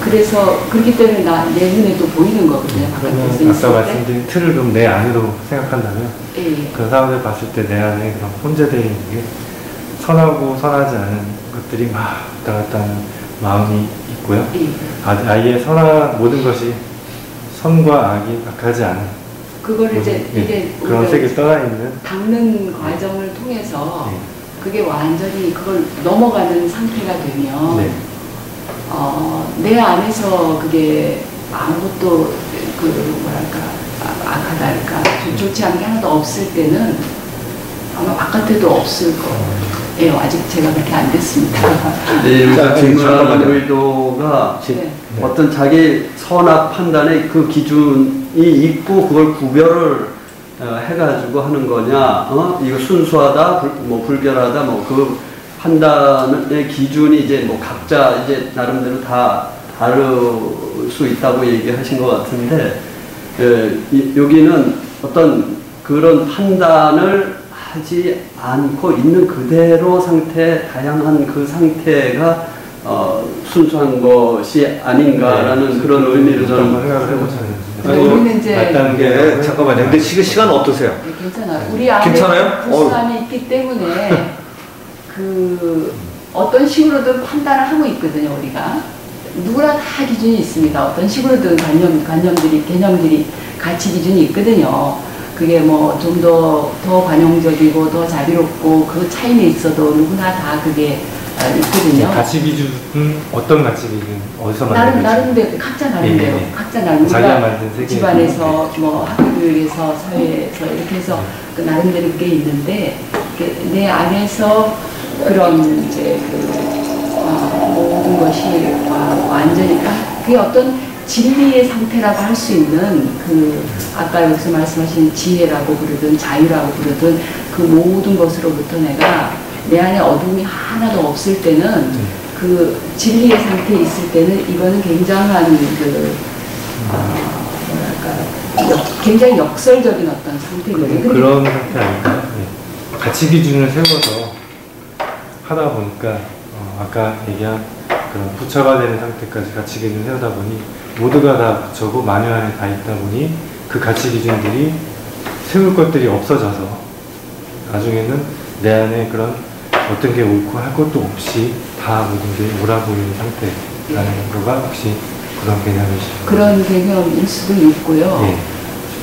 그래서 그렇기 때문에 내 눈에 또 보이는 거거든요. 그러면 바깥에서 있을 아까 때. 말씀드린 틀을 좀 내 안으로 생각한다면 예. 그 상황을 봤을 때 내 안에 그런 혼재되어 있는 게 선하고 선하지 않은 것들이 막 왔다 갔다 하는 마음이 있고요. 예. 아예 모든 것이 선과 악이 악하지 않은 그걸 이제 이게 그런 세계에 떠나 있는 닦는 과정을 통해서 네. 그게 완전히 그걸 넘어가는 상태가 되면 네. 내 안에서 그게 아무것도 악하달까 좋지 않은 게 하나도 없을 때는 아마 바깥에도 없을 거예요. 아직 제가 그렇게 안 됐습니다. 네, 자, 질문하는 의도가 네. 어떤 자기 선악 판단의 그 기준이 있고 그걸 구별을 해가지고 하는 거냐, 이거 순수하다, 불결하다, 그 판단의 기준이 이제 각자 이제 나름대로 다 다를 수 있다고 얘기하신 것 같은데, 여기는 어떤 그런 판단을 하지 않고 있는 그대로 다양한 그 상태가 순수한 것이 아닌가라는 그런 의미를 저는 생각을 해보잖아요. 우리는 이제 맞다는 게 잠깐만요. 근데 지금 시간 어떠세요? 네, 괜찮아요. 우리 안에 괜찮아요? 불순함이 있기 때문에 어떤 식으로든 판단을 하고 있거든요. 우리가 누구나 다 기준이 있습니다. 어떤 식으로든 개념들이 가치 기준이 있거든요. 그게 좀 더 관용적이고 더 자비롭고 그 차이는 있어도 누구나 다 그게 있거든요. 가치 기준은 어떤 가치 기준? 어디서 만든 나름대로 각자 나름대로 예. 각자 나름대로 자기가 만든 세계 집안에서 학교에서 사회에서 이렇게 해서 그 나름대로 게 있는데 내 안에서 그런 이제 모든 것이 완전히 그게 어떤 진리의 상태라고 할 수 있는 그 아까 여기서 말씀하신 지혜라고 부르든 자유라고 부르든 그 모든 것으로부터 내가 내 안에 어둠이 하나도 없을 때는 그 진리의 상태에 있을 때는 이거는 굉장한 그 뭐랄까 굉장히 역설적인 어떤 상태거든요. 그런 상태 아닌가요? 네. 가치 기준을 세워서 하다 보니까 아까 얘기한 그런 부처가 되는 상태까지 가치 기준을 세우다 보니 모두가 다 부처고 만유 안에 다 있다 보니 그 가치 기준들이 세울 것들이 없어져서 나중에는 내 안에 그런 어떤 게 옳고 할 것도 없이 다 모든 게 옳아 보이는 상태라는 거가 혹시 그런 개념이시죠? 그런 개념일 수도 있고요. 네.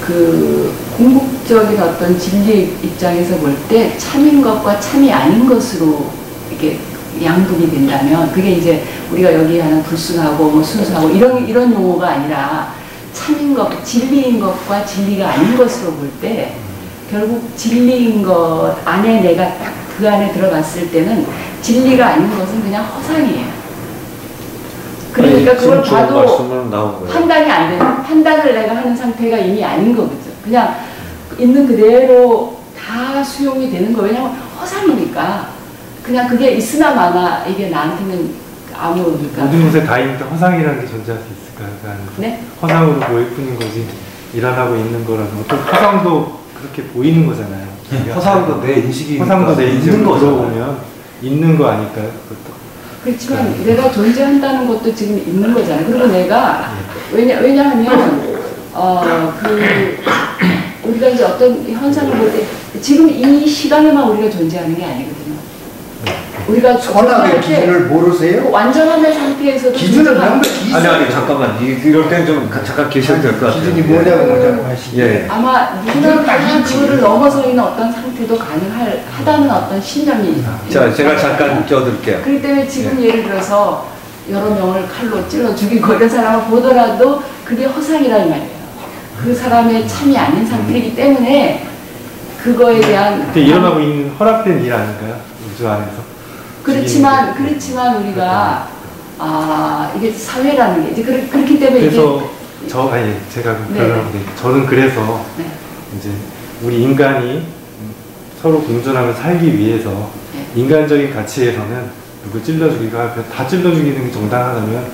그 궁극적인 어떤 진리 입장에서 볼 때 참인 것과 참이 아닌 것으로 이렇게 양분이 된다면 그게 이제 우리가 여기 하는 불순하고 뭐 순수하고 이런 용어가 아니라 참인 것, 진리인 것과 진리가 아닌 것으로 볼 때 결국 진리인 것 안에 내가 딱 그 안에 들어갔을 때는 진리가 아닌 것은 그냥 허상이에요. 그러니까 그걸 봐도 판단이 안 되는, 판단을 내가 하는 상태가 이미 아닌 거거든요. 그냥 있는 그대로 다 수용이 되는 거예요. 왜냐하면 허상이니까. 그냥 그게 있으나 마나 이게 나한테는 아무 그러니까 모든 곳에 다 있는데 허상이라는 게 존재할 수 있을까요? 네? 허상으로 보일 뿐인 거지 일어나고 있는 거라는 어떤 허상도 그렇게 보이는 거잖아요. 허상도 내 인식이 허상도 내 인식으로 있는 거잖아요. 들어보면 있는 거 아닐까요? 그것도. 그렇지만 내가 존재한다는 것도 지금 있는 거잖아요. 그리고 내가 왜냐하면 우리가 이제 어떤 현상을 볼 때 지금 이 시간에만 우리가 존재하는 게 아니거든요. 우리가 선악의 기준을 모르세요? 완전함의 상태에서도 기준을 명확히 아니 잠깐만 이럴 땐 좀 잠깐 계셔도 될 것 같아요. 기준이 뭐냐고 하시죠. 예. 아마 누구나 다 그거를 넘어서 있는 어떤 상태도 가능하다는 어떤 신념이 자 제가 잠깐 껴드릴게요. 그렇기 때문에 지금 예를 들어서 여러 명을 칼로 찔러 죽이고 이런 사람을 보더라도 그게 허상이란 말이에요. 그 사람의 참이 아닌 상태이기 때문에 그거에 대한 일어나고 있는 허락된 일 아닌가요? 우주 안에서. 그렇지만 우리가 이게 사회라는 게 이제 그렇기 때문에 그래서 제가 그러는데 저는 그래서 네. 이제 우리 인간이 서로 공존하며 살기 위해서 네. 인간적인 가치에서는 누구 찔러 죽이고 다 찔러 죽이는 게 정당하다면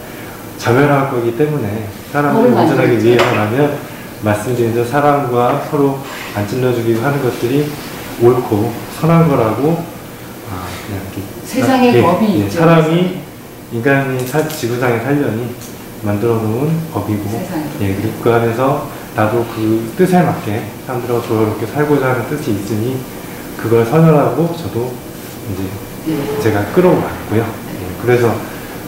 자멸할 거기 때문에 사람들이 공존하기 위해서라면 말씀드린 저 사람과 서로 안 찔러 죽이고 하는 것들이 옳고 선한 거라고 그냥 이렇게 세상의 법이 있죠. 사람이 인간이 지구상에 살려니 만들어 놓은 법이고 그리고 그 안에서 나도 그 뜻에 맞게 사람들하고 조화롭게 살고자 하는 뜻이 있으니 그걸 선언하고 저도 이제 제가 끌어왔고요. 그래서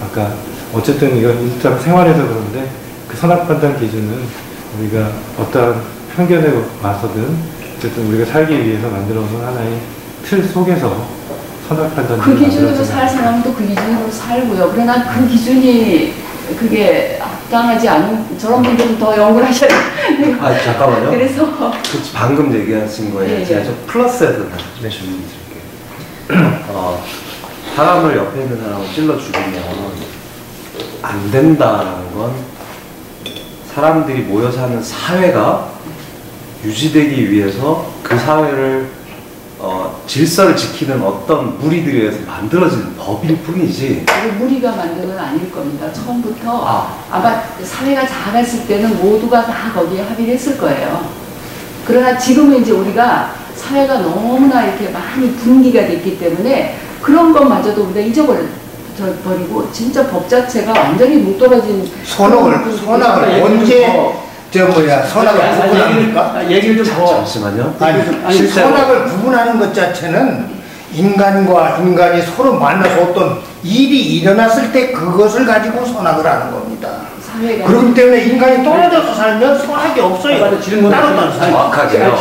아까 어쨌든 이건 일상 생활에서 그런데 그 선악 판단 기준은 우리가 어떠한 편견에 와서든 어쨌든 우리가 살기 위해서 만들어 놓은 하나의 틀 속에서 그 기준으로 살 사람은 또 그 기준으로 살고요. 그러나 그 기준이 그게 합당하지 않은 저런 분들은 더 연구를 하셔야 돼요. 잠깐만요. 그래서 방금 얘기하신 거에 제가 좀 플러스해서 질문 드릴게요. 사람을 옆에 있는 사람을 찔러 죽이면 안 된다는 건 사람들이 모여 사는 사회가 유지되기 위해서 그 사회를 질서를 지키는 어떤 무리들에 의해서 만들어진 법일 뿐이지. 무리가 만든 건 아닐 겁니다. 처음부터 아마 사회가 작았을 때는 모두가 다 거기에 합의를 했을 거예요. 그러나 지금은 이제 우리가 사회가 너무나 이렇게 많이 분기가 됐기 때문에 그런 것마저도 우리가 잊어버리고 진짜 법 자체가 완전히 뭉떨어진 선악을 언제 선악을 구분합니까? 얘기를 좀 더. 잠시만요. 아니 선악을 구분하는 것 자체는 인간과 인간이 서로 만나서 어떤 일이 일어났을 때 그것을 가지고 선악을 하는 겁니다. 그렇기 때문에 인간이 떨어져서 살면 선악이 없어요. 정확하게요.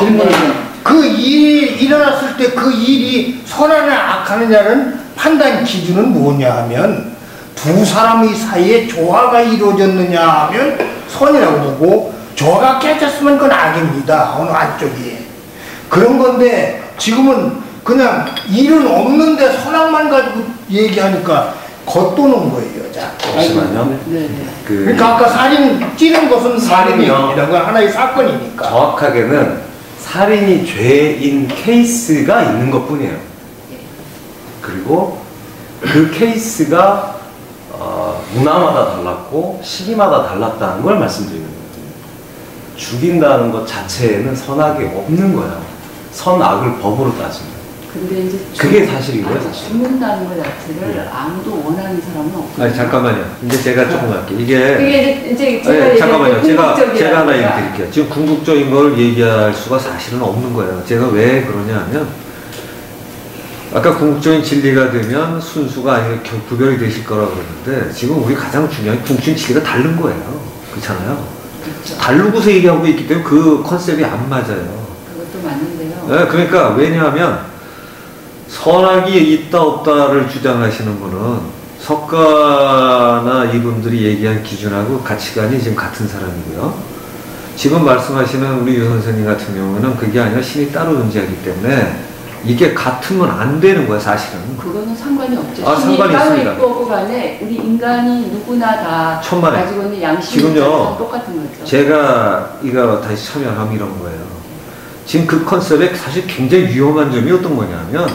그 일이 일어났을 때 그 일이 선하냐 악하느냐는 판단 기준은 뭐냐 하면 두 사람의 사이에 조화가 이루어졌느냐 하면 선이라고 보고 조화가 깨졌으면 그건 악입니다. 어느 한쪽이. 그런 건데 지금은 그냥 일은 없는데 선악만 가지고 얘기하니까 겉도는 거예요. 자꾸. 잠시만요. 네. 그 그러니까 아까 살인 찌른 것은 살인이 살인이요. 아니라 그 하나의 사건이니까. 정확하게는 살인이 죄인 케이스가 있는 것뿐이에요. 그리고 그 케이스가 문화마다 달랐고 시기마다 달랐다는 걸 말씀드리는 거예요. 죽인다는 것 자체에는 선악이 없는 거예요. 선악을 법으로 따지면. 근데 이제 그게 사실이고요, 사실. 죽는다는 것 자체를 아무도 원하는 사람은 없어요. 아니 잠깐만요. 이제 제가 조금 할게요. 이게 그게 이제 제가 아니, 잠깐만요. 제가 궁극적이라는 하나 거야. 얘기 드릴게요. 지금 궁극적인 걸 얘기할 수가 사실은 없는 거예요. 제가 왜 그러냐 하면 아까 궁극적인 진리가 되면 순수가 아니라 구별이 되실 거라고 그러는데 지금 우리 가장 중요한 궁극적인 진리가 다른 거예요. 그렇잖아요. 그렇죠. 다르고서 얘기하고 있기 때문에 그 컨셉이 안 맞아요. 그것도 맞는데요. 네, 그러니까 왜냐하면 선악이 있다 없다를 주장하시는 분은 석가나 이분들이 얘기한 기준하고 가치관이 지금 같은 사람이고요. 지금 말씀하시는 우리 유 선생님 같은 경우는 그게 아니라 신이 따로 존재하기 때문에 이게 같으면 안 되는 거예요, 사실은. 그거는 상관이 없죠. 아, 신이 상관이 따로 있습니다. 있고 없고 간에 우리 인간이 누구나 다 천만에. 가지고 있는 양심이 지금요, 똑같은 거죠. 제가 이거 다시 참여하면 이런 거예요. 지금 그 컨셉에 사실 굉장히 위험한 점이 어떤 거냐면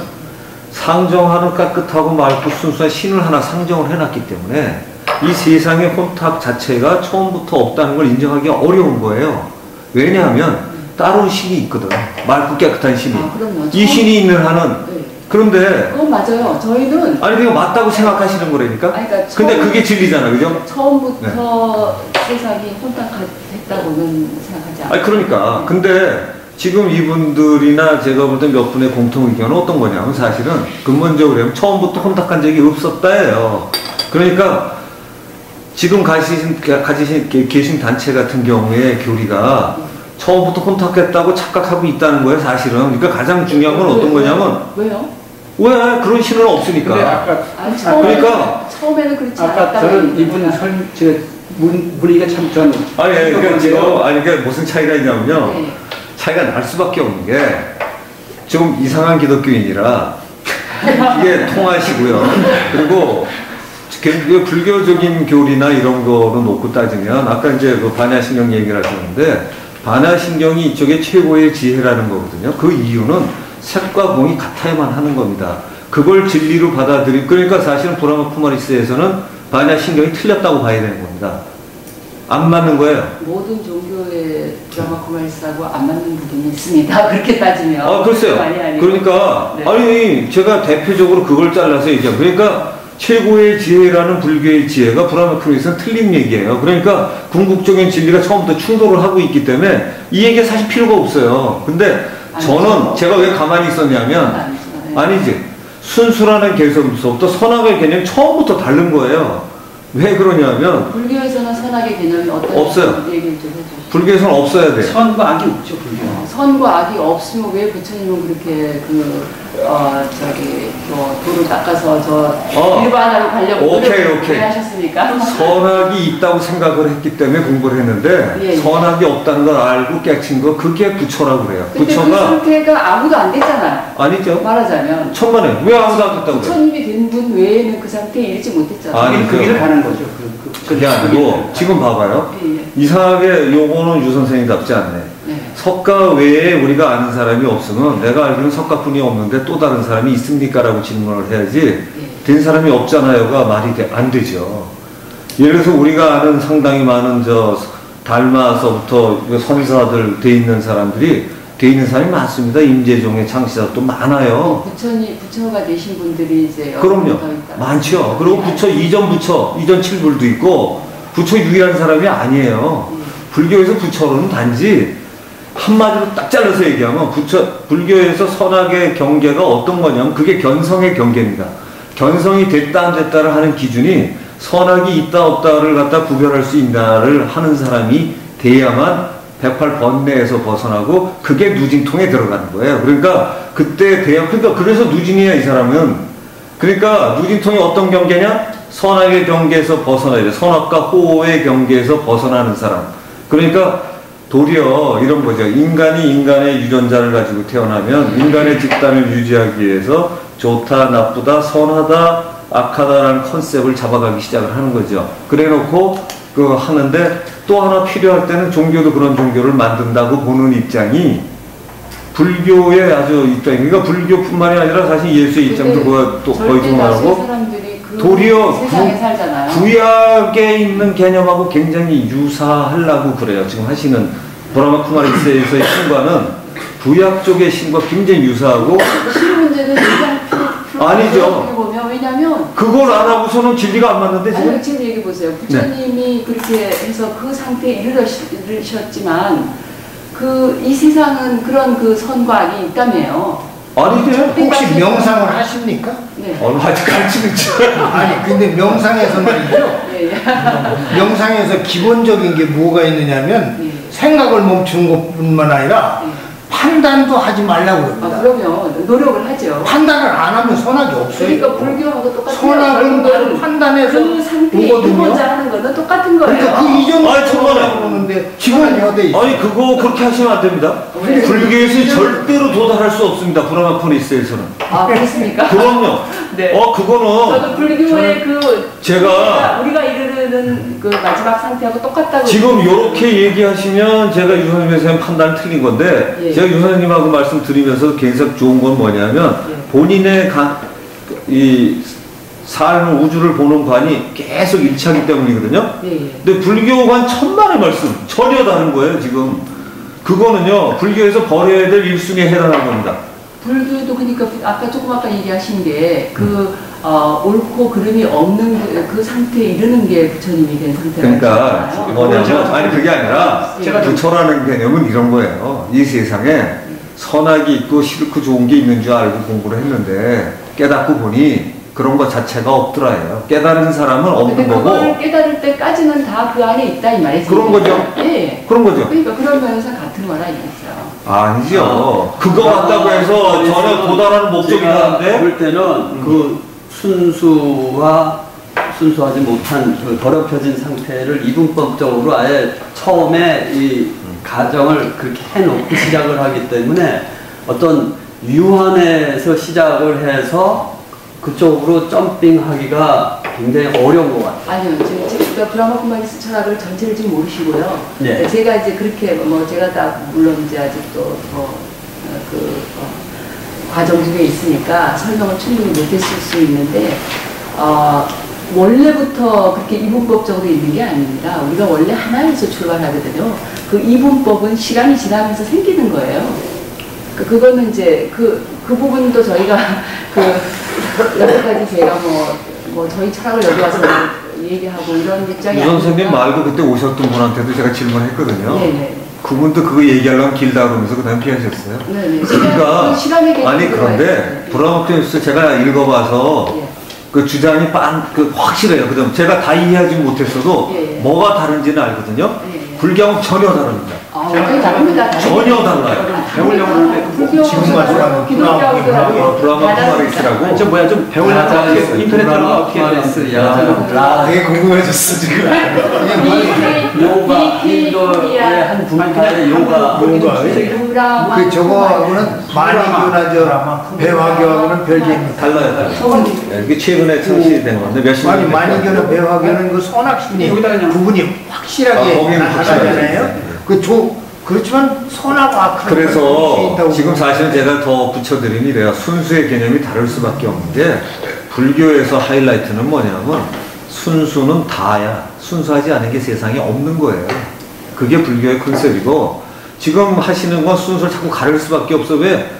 상정하는 깨끗하고 맑고 순수한 신을 하나 상정을 해놨기 때문에 이 세상의 혼탁 자체가 처음부터 없다는 걸 인정하기 어려운 거예요. 왜냐하면 따로 신이 있거든. 맑고 깨끗한 신이. 아, 그럼요. 이 신이 있는 한은. 네. 그런데 그건 맞아요. 저희는 아니 그게 맞다고 생각하시는 거라니까. 아니, 그러니까 근데 그게 진리잖아, 그죠? 처음부터 세상이 혼탁했다고는 생각하지 않아요. 아니 그러니까 근데 지금 이분들이나 제가 볼 때 몇 분의 공통 의견은 어떤 거냐면 사실은 근본적으로 하면 처음부터 혼탁한 적이 없었다예요. 그러니까 지금 계신 단체 같은 경우에 교리가 처음부터 혼탁했다고 착각하고 있다는 거예요, 사실은. 그러니까 가장 중요한 건 어떤 거냐면 왜요? 왜 그런 신은 없으니까. 근데 아까 아니, 그러니까 처음에는 그렇지 아까 않았다고 저는 이분 얘기했잖아요. 분위기가 참 저는 아니 그러니까 지금 그러니까 무슨 차이가 있냐면요. 네. 차이가 날 수밖에 없는 게 좀 이상한 기독교인이라 이게 통하시고요. 그리고 불교적인 교리나 이런 거로 놓고 따지면 아까 이제 그 반야신경 얘기를 하셨는데 반야신경이 이쪽에 최고의 지혜라는 거거든요. 그 이유는 색과 공이 같아야만 하는 겁니다. 그걸 진리로 받아들이 그러니까 사실은 브라마 쿠마리스에서는 반야신경이 틀렸다고 봐야 되는 겁니다. 안 맞는 거예요. 모든 종교의 드라마 코마리스하고 안 맞는 부분이 있습니다. 그렇게 따지면. 아, 글쎄요. 많이 아니고. 그러니까, 네. 아니, 제가 대표적으로 그걸 잘라서 얘기해요. 그러니까, 최고의 지혜라는 불교의 지혜가 브라마크리스는 틀린 얘기예요. 그러니까, 궁극적인 진리가 처음부터 충돌을 하고 있기 때문에, 이 얘기가 사실 필요가 없어요. 근데, 저는 제가 왜 가만히 있었냐면, 아니지. 순수라는 개념부터 선악의 개념이 처음부터 다른 거예요. 왜 그러냐면, 불교에서는 선악의 개념이 어떤 없어요. 얘기를 좀 해주시죠. 불교에서는 없어야 돼요. 선과 악이 없죠, 불교. 선과 악이 없으면 왜 부처님은 그렇게 돌을 닦아서 일반화로 가려고 오케이. 하셨습니까? 선악이 있다고 생각을 했기 때문에 공부를 했는데 예. 선악이 없다는 걸 알고 깨친 거 그게 부처라고 그래요. 근데 그 상태가 아무도 안 됐잖아요. 아니죠. 말하자면 천만에 왜 아무도 안 됐다고 그래요? 부처님이 된 분 외에는 그 상태에 이르지 못했잖아요. 아니, 그 길을 가는 거죠. 그게 아니고 지금 봐봐요. 예. 이상하게 요거는 유 선생님답지 않네. 네. 석가 외에 우리가 아는 사람이 없으면 내가 알기로는 석가뿐이 없는데 또 다른 사람이 있습니까? 라고 질문을 해야지 된 사람이 없잖아요가 말이 안 되죠. 예를 들어서 우리가 아는 상당히 많은 달마서부터 선사들 돼 있는 사람들이 돼 있는 사람이 많습니다. 임재종의 창시자도 많아요. 부처가 되신 분들이 이제 그럼요. 많죠. 그리고 부처 이전 7불도 있고 부처 유일한 사람이 아니에요. 불교에서 부처로는 단지 한마디로 딱 잘라서 얘기하면 불교에서 선악의 경계가 어떤 거냐면 그게 견성의 경계입니다. 견성이 됐다 안 됐다를 하는 기준이 선악이 있다 없다를 갖다 구별할 수 있나를 하는 사람이 돼야만 108번뇌에서 벗어나고 그게 누진통에 들어가는 거예요. 그러니까 그때 그래서 누진이야 이 사람은. 그러니까 누진통이 어떤 경계냐? 선악의 경계에서 벗어나야 돼. 선악과 호의 경계에서 벗어나는 사람. 그러니까 도리어 이런 거죠. 인간이 인간의 유전자를 가지고 태어나면 인간의 집단을 유지하기 위해서 좋다, 나쁘다, 선하다, 악하다라는 컨셉을 잡아가기 시작을 하는 거죠. 그래 놓고 그 하는데 또 하나 필요할 때는 종교도 그런 종교를 만든다고 보는 입장이 불교에 아주 입장이, 그러니까 불교뿐만이 아니라 사실 예수의 입장도 또 거의 동일하고 도리어 세상에 살잖아요. 구약에 있는 개념하고 굉장히 유사하려고 그래요. 지금 하시는 브라마 쿠마리스에서의 신과는 구약 쪽의 신과 굉장히 유사하고 실 문제는 아니죠. 보면 왜냐면 그걸 안 하고서는 진리가 안 맞는데 지금. 아니, 지금 얘기 보세요. 부처님이 그렇게 해서 그 상태에 이르셨지만 이 세상은 그런 그 선과 악이 있다며요. 아니죠. 혹시 명상을 하십니까? 네. 아직 가르치는 아니 근데 명상에서 말이죠. 예, 예. 명상에서 기본적인 게 뭐가 있느냐면 예. 생각을 멈추는 것뿐만 아니라 예. 판단도 하지 말라고 그럽니다. 그러면 노력을 하죠. 판단을 안 하면 선악이 없어요. 그러니까 불교하고 똑같아요. 선악은 나를 판단해서 그 상태에 이루어져 하는 거는 똑같은 거예요. 그러니까 그 이전으로 아니, 정말요. 그러는데 지금 어디 있어요? 아니 그거 그렇게 하시면 안 됩니다. 왜? 불교에서 절대로 도달할 수 없습니다. 브라마 쿠마리스에서는. 아, 그렇습니까? 그럼요. 네. 그거는 저도 불교의 제가 우리가 이르는 그 마지막 상태하고 똑같다고. 지금 이렇게 얘기하시면 제가 유선생님에 대한 판단은 틀린 건데 예. 제가 유선생님하고 말씀드리면서 굉장히 좋은 건 뭐냐면 예. 본인의 이 삶 우주를 보는 관이 계속 일치하기 때문이거든요. 예, 예. 근데 불교관 천만의 말씀 전혀 다른 거예요. 지금 그거는요 불교에서 버려야 될 일순위에 해당하는 겁니다. 불교도 그러니까 아까 얘기하신 게 옳고 그름이 없는 그 상태에 이르는 게 부처님이 된 상태라고 그러니까 하잖아요. 뭐냐면 아니 그게 아니라 제가 부처라는 개념은 이런 거예요. 이 세상에 선악이 있고 싫고 좋은 게 있는 줄 알고 공부를 했는데 깨닫고 보니 그런 것 자체가 없더라요. 깨달은 사람은 없는 거고. 그걸 깨달을 때까지는 다 그 안에 있다 이 말이죠. 그런 거죠. 예. 그런 거죠. 그러니까 그런 면에서 같은 거라 이거죠. 아니죠. 그거 같다고 해서 전혀 도달하는 목적이 있는데. 볼 때는 그 순수하지 못한 그 더럽혀진 상태를 이분법적으로 아예 처음에 이 가정을 그렇게 해놓고 시작을 하기 때문에 어떤 유한에서 시작을 해서 그쪽으로 점핑하기가 굉장히 어려운 것 같아요. 아니요, 제가 브라마 쿠마리스 철학을 전체를 지금 모르시고요. 네. 제가 이제 그렇게 제가 다 물론 이제 아직도 과정 중에 있으니까 설명을 충분히 못했을 수 있는데 원래부터 그렇게 이분법적으로 있는 게 아닙니다. 우리가 원래 하나에서 출발하거든요. 그 이분법은 시간이 지나면서 생기는 거예요. 그거는 이제 그 부분도 저희가 여태까지 제가 저희 철학을 여기 와서 얘기하고 이런 입장이 유 선생님 말고 그때 오셨던 분한테도 제가 질문했거든요. 네네. 그분도 그거 얘기하려면 길다 그러면서 그 다음에 피하셨어요. 네네. 그러니까 아니 그런데 네. 브라마 쿠마리스 제가 읽어봐서 예. 그 주장이 확실해요. 그다음 제가 다 이해하지 못했어도 예, 예. 뭐가 다른지는 알거든요. 예, 예. 불교하고 전혀 다릅니다. 완전히 다릅니다. 전혀 달라요. 배우려고 하는데 지금 말씀하는 브라마 쿠마리스라고. 좀 배우려고 인터넷 들어가 어떻게 되게 궁금해졌어 지금. 요가 인도의 한 분야의 요가 그 저거하고는 만이교나 배화교하고는 별개입니다. 달라요. 이게 최근에 창시된 건데 몇십 년 됐고. 만이교나 배화교는 그 선악순이 구분이 확실하게 거기는 나타나잖아요. 그렇지만 선하고 악한 그래서 지금 사실은 제가 더 붙여드린 이래요. 순수의 개념이 다를 수밖에 없는 게 불교에서 하이라이트는 뭐냐면 순수는 다야. 순수하지 않은 게 세상에 없는 거예요. 그게 불교의 컨셉이고 지금 하시는 건 순수를 자꾸 가릴 수밖에 없어. 왜?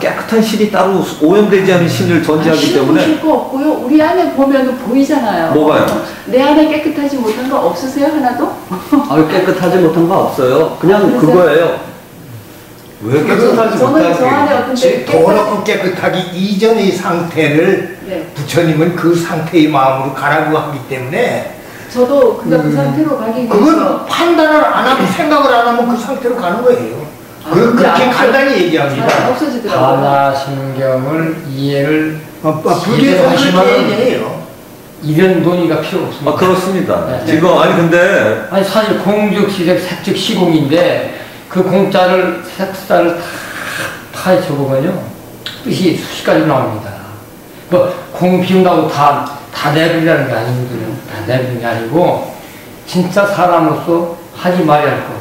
깨끗한 신이 따로 오염되지 않은 신을 전제하기 때문에. 신고 없고요. 우리 안에 보면 보이잖아요. 뭐가요? 내 안에 깨끗하지 못한 거 없으세요 하나도? 깨끗하지 못한 거 없어요. 그냥 그거예요. 왜 깨끗하지 저는 저 안에 어떤 더럽고 깨끗하기 이전의 상태를 네. 부처님은 그 상태의 마음으로 가라고 하기 때문에 저도 그 상태로 가기 위해서 그건 판단을 안 하고 생각을 안 하면 그 상태로 가는 거예요. 그렇게 간단히 얘기합니다. 없어지더라고요. 반화신경을 이해를 불교에서 그렇게 얘기해요. 이런 논의가 필요 없습니다. 그렇습니다. 네. 지금 근데 아니 사실 공즉시색 색즉 시공인데 그 공자를 색사를 다 적으면요 뜻이 수십 가지 나옵니다. 공 비운다고 다 내버리라는 게 아니거든요. 다 내버리는 게 아니고 진짜 사람으로서 하지 말아야 할 것.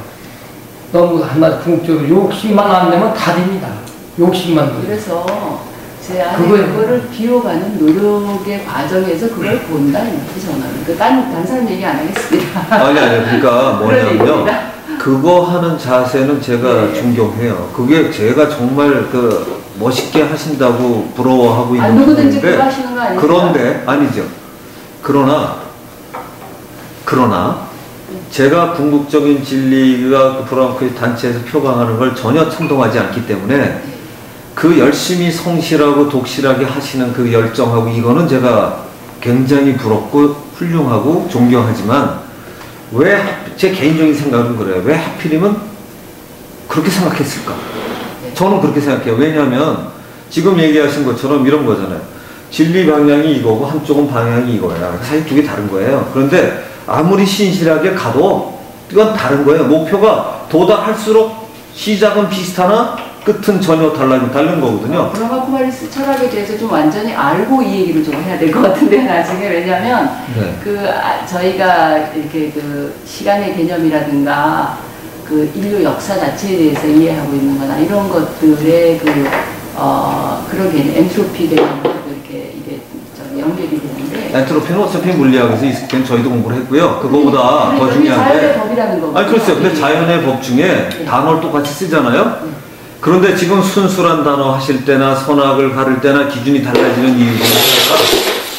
너무 한마디 궁적으로 욕심만 안 내면 다 됩니다. 욕심만 내면. 그래서 제 안에 그거를 비워가는 노력의 과정에서 그걸 본다는 거죠, 저는. 그 딴 사람 얘기 안 하겠습니다. 아니, 그러니까 뭐냐면요. 그거 하는 자세는 제가 네. 존경해요. 그게 제가 정말 그 멋있게 하신다고 부러워하고 있는 누구든지 부분인데, 그거 하시는 거 아니죠? 그런데, 아니죠. 그러나, 제가 궁극적인 진리가 그 브라운크의 단체에서 표방하는 걸 전혀 찬동하지 않기 때문에 그 열심히 성실하고 독실하게 하시는 그 열정하고 이거는 제가 굉장히 부럽고 훌륭하고 존경하지만 제 개인적인 생각은 그래요. 왜 하필이면 그렇게 생각했을까? 저는 그렇게 생각해요. 왜냐하면 지금 얘기하신 것처럼 이런 거잖아요. 진리 방향이 이거고 한쪽은 방향이 이거야. 사실 두 개 다른 거예요. 그런데 아무리 신실하게 가도 이건 다른 거예요. 목표가 도달할수록 시작은 비슷하나 끝은 전혀 다른 거거든요. 브라마쿠마리스 철학에 대해서 좀 완전히 알고 이 얘기를 좀 해야 될 것 같은데 나중에. 왜냐하면 저희가 이렇게 그 시간의 개념이라든가 그 인류 역사 자체에 대해서 이해하고 있는 거나 이런 것들의 그런 개념, 엔트로피 개념으로 이렇게 이게 연결이 되는데. 엔트로피는 어차피 물리학에서 있을 땐 저희도 공부를 했고요. 그거보다 더 중요한 게. 자연의 법이라는 거고. 아니, 그렇죠. 근데 자연의 법 중에 단어를 똑같이 쓰잖아요. 그런데 지금 순수란 단어 하실 때나 선악을 가를 때나 기준이 달라지는 이유가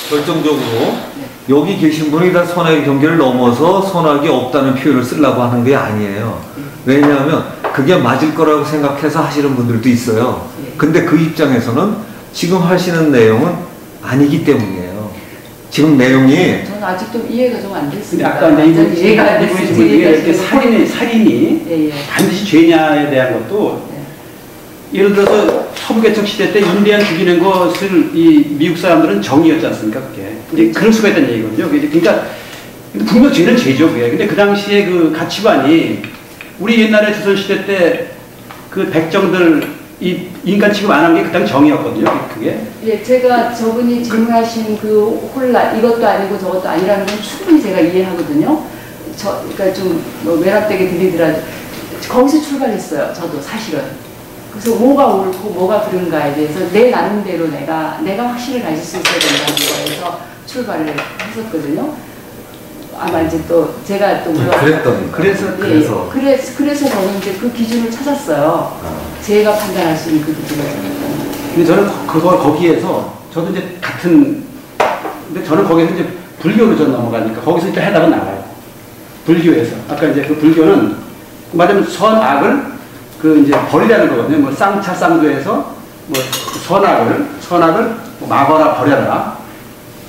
결정적으로 여기 계신 분이 다 선악의 경계를 넘어서 선악이 없다는 표현을 쓰려고 하는 게 아니에요. 왜냐하면 그게 맞을 거라고 생각해서 하시는 분들도 있어요. 근데 그 입장에서는 지금 하시는 내용은 아니기 때문이에요. 지금 내용이 저는 아직도 이해가 좀 안 됐습니다. 아까 이제 이해가 안 되고 이렇게 살인이 반드시 죄냐에 대한 것도 예를 들어서 서부개척 시대 때 인디안 죽이는 것을 이 미국 사람들은 정의였지 않습니까? 그게 이제 그럴 수가 있다는 얘기거든요. 그러니까 분명 죄는 죄죠, 그게. 근데 그 당시에 그 가치관이 우리 옛날에 조선 시대 때 그 백정들 이 인간 취급 안 한 게 그 당시 정의였거든요. 그게. 예, 제가 저분이 질문하신 그 혼란 이것도 아니고 저것도 아니라는 건 충분히 제가 이해하거든요. 그러니까 좀 외람되게 들리더라도 거기서 출발했어요. 저도 사실은. 그래서 뭐가 옳고 뭐가 그른가에 대해서 내 나름대로 내가 확신을 가질 수 있어야 된다는 거에서 출발을 했었거든요. 아마 이제 또 제가 또 물론 그래서 저는 이제 그 기준을 찾았어요. 제가 판단할 수 있는 그 기준을. 근데 저는 거기에서 저도 이제 근데 저는 거기서 이제 불교로 좀 넘어가니까 거기서 이제 해답은 나와요. 불교에서 아까 이제 그 불교는 말하자면 선악을 그 이제 버리라는 거거든요. 뭐 쌍차쌍도에서 뭐 선악을 뭐 막어라 버려라.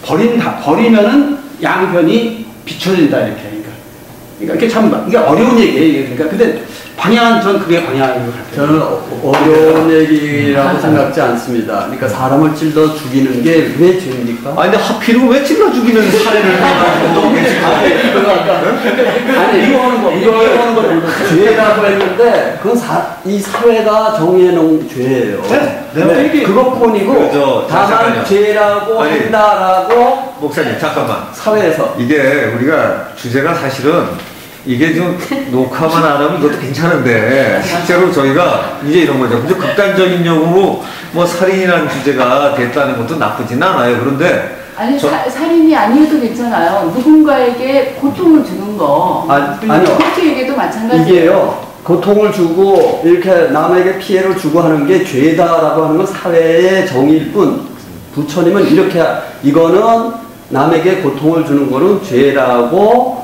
버리면은 양변이 비춰진다 이렇게. 그러니까 이게 참 이게 어려운 얘기예요. 그러니까 근데 방향은 전 그게 방향인 것 같아요. 저는 어려운 얘기라고 생각지 않습니다. 그러니까 사람을 찔러 죽이는 게 왜 죄입니까? 아니, 근데 하필이면 왜 찔러 죽이는 사례를 아니, 이거 하는 거 죄라고 했는데, 그건 이 사회가 정해놓은 죄예요. 네, 그것뿐이고, 다만 죄라고 한다라고. 목사님, 잠깐만. 사회에서. 이게 우리가 주제가 사실은 이게 좀 녹화만 안 하면 이것도 괜찮은데 실제로 저희가 이제 이런 거죠. 근데 극단적인 경우로 뭐 살인이라는 주제가 됐다는 것도 나쁘진 않아요. 그런데 아니 살인이 아니어도 괜찮아요. 누군가에게 고통을 주는 거. 아니요. 그렇게에게도 마찬가지예요. 이게요. 고통을 주고 이렇게 남에게 피해를 주고 하는 게 죄다라고 하는 건 사회의 정의일 뿐. 부처님은 이렇게 이거는 남에게 고통을 주는 거는 죄라고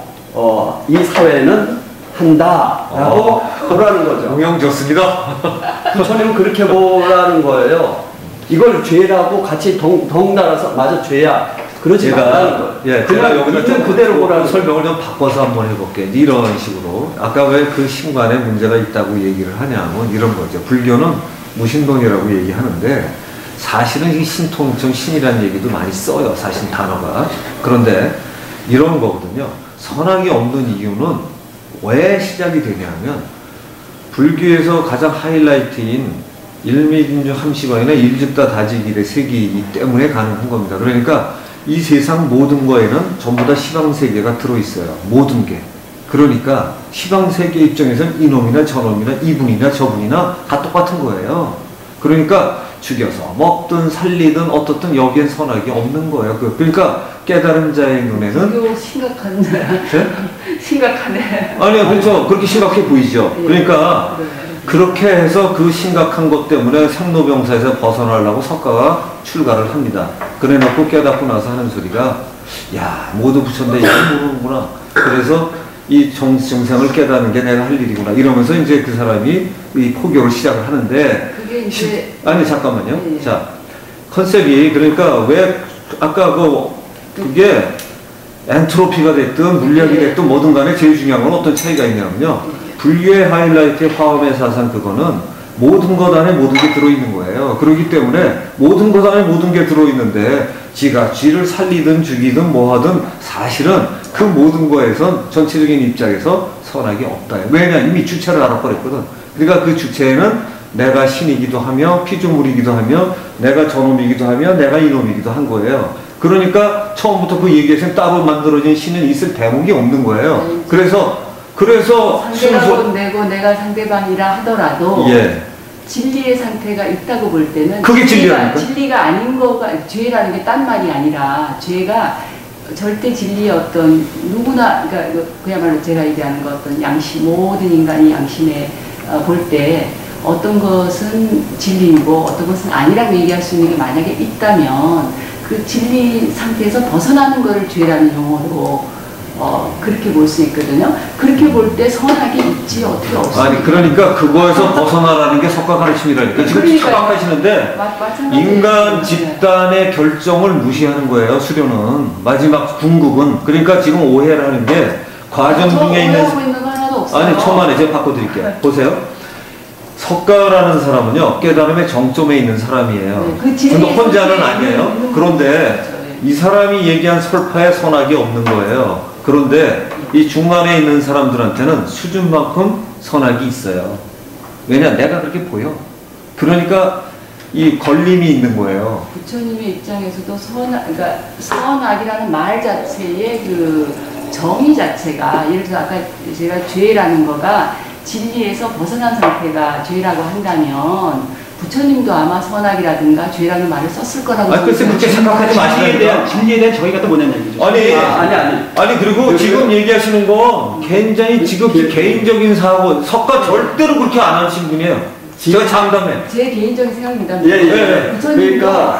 이 사회는 한다라고 보라는 거죠. 응용 좋습니다. 부처님은 그렇게 보라는 거예요. 이걸 죄라고 같이 덩달아서 맞아 죄야. 그러지 말라는 거예요. 예, 제가 여기다 좀 그대로 보라는 설명을 좀 바꿔서 한번 해볼게요. 이런 식으로 아까 왜 그 신관에 문제가 있다고 얘기를 하냐면 이런 거죠. 불교는 무신론이라고 얘기하는데 사실은 이 신통청 신이라는 얘기도 많이 써요. 사실 단어가. 그런데 이런 거거든요. 선악이 없는 이유는 왜 시작이 되냐면 불교에서 가장 하이라이트인 일미진주 함시방이나 일즉다 다지길의 세계이기 때문에 가능한 겁니다. 그러니까 이 세상 모든 거에는 전부 다 시방세계가 들어있어요. 모든 게. 그러니까 시방세계 입장에서는 이놈이나 저놈이나 이분이나 저분이나 다 똑같은 거예요. 그러니까 죽여서 먹든 살리든 어떻든 여기엔 선악이 없는 거예요. 그러니까 깨달은 자의 눈에는 이거 심각한 네? 심각하네. 아니요, 그렇죠. 그렇게 심각해 보이죠. 그러니까 그렇게 해서 그 심각한 것 때문에 생로병사에서 벗어나려고 석가가 출가를 합니다. 그래놓고 깨닫고 나서 하는 소리가 야 모두 부처인데 이거 모르는구나. 그래서 이 정생을 깨닫는 게 내가 할 일이구나 이러면서 이제 그 사람이 이 포교를 시작을 하는데 그게 이제 아니 잠깐만요. 네. 자 컨셉이 그러니까 왜 아까 그게 엔트로피가 됐든 물리학이 됐든 뭐든 간에 제일 중요한 건 어떤 차이가 있냐면요. 불교의 하이라이트의 화엄의 사상 그거는 모든 것 안에 모든 게 들어있는 거예요. 그렇기 때문에 모든 것 안에 모든 게 들어있는데 지가 쥐를 살리든 죽이든 뭐하든 사실은 그 모든 거에선 전체적인 입장에서 선악이 없다. 왜냐 이미 주체를 알아버렸거든. 그러니까 그 주체는 내가 신이기도 하며 피조물이기도 하며 내가 저놈이기도 하며 내가 이놈이기도 한 거예요. 그러니까 처음부터 그 얘기에서 따로 만들어진 신은 있을 대목이 없는 거예요. 그래서 상대가 내고 내가 상대방이라 하더라도 예. 진리의 상태가 있다고 볼 때는 그게 진리라니까? 진리가 아닌 거가 죄라는 게 딴 말이 아니라 죄가 절대 진리의 어떤 누구나 그러니까 그야말로 제가 얘기하는 거 어떤 양심 모든 인간이 양심에 볼 때 어떤 것은 진리이고 어떤 것은 아니라고 얘기할 수 있는 게 만약에 있다면 그 진리 상태에서 벗어나는 것을 죄라는 용어로 그렇게 볼 수 있거든요. 그렇게 볼 때 선악이 있지 어떻게 없습니까? 아니 그러니까 그거에서 벗어나라는 게 석가 가르침이라니까. 지금 착각하시는데 인간 집단의 결정을 무시하는 거예요. 수료는 마지막 궁극은. 그러니까 지금 오해를 하는 게 과정 중에 있는 거 하나도 없어요. 아니 천만에 제가 바꿔드릴게요. 보세요. 석가라는 사람은요 깨달음의 정점에 있는 사람이에요. 근데 혼자는 아니에요. 그런데 이 사람이 얘기한 설파에 선악이 없는 거예요. 그런데 이 중간에 있는 사람들한테는 수준만큼 선악이 있어요. 왜냐 내가 그렇게 보여. 그러니까 이 걸림이 있는 거예요. 부처님의 입장에서도 그러니까 선악이라는 말 자체의 그 정의 자체가 예를 들어서 아까 제가 죄라는 거가 진리에서 벗어난 상태가 죄라고 한다면 부처님도 아마 선악이라든가 죄라는 말을 썼을 거라고. 글쎄 그렇게 생각하지 마시라니까. 진리에 대한 정의가 또 뭐냐는 얘기죠. 아니 그리고 지금 얘기하시는 건 굉장히 지극히 개인적인 사고 석가 절대로 그렇게 안 하신 분이에요. 제가 장담해. 제 개인적인 생각입니다. 예. 부처님도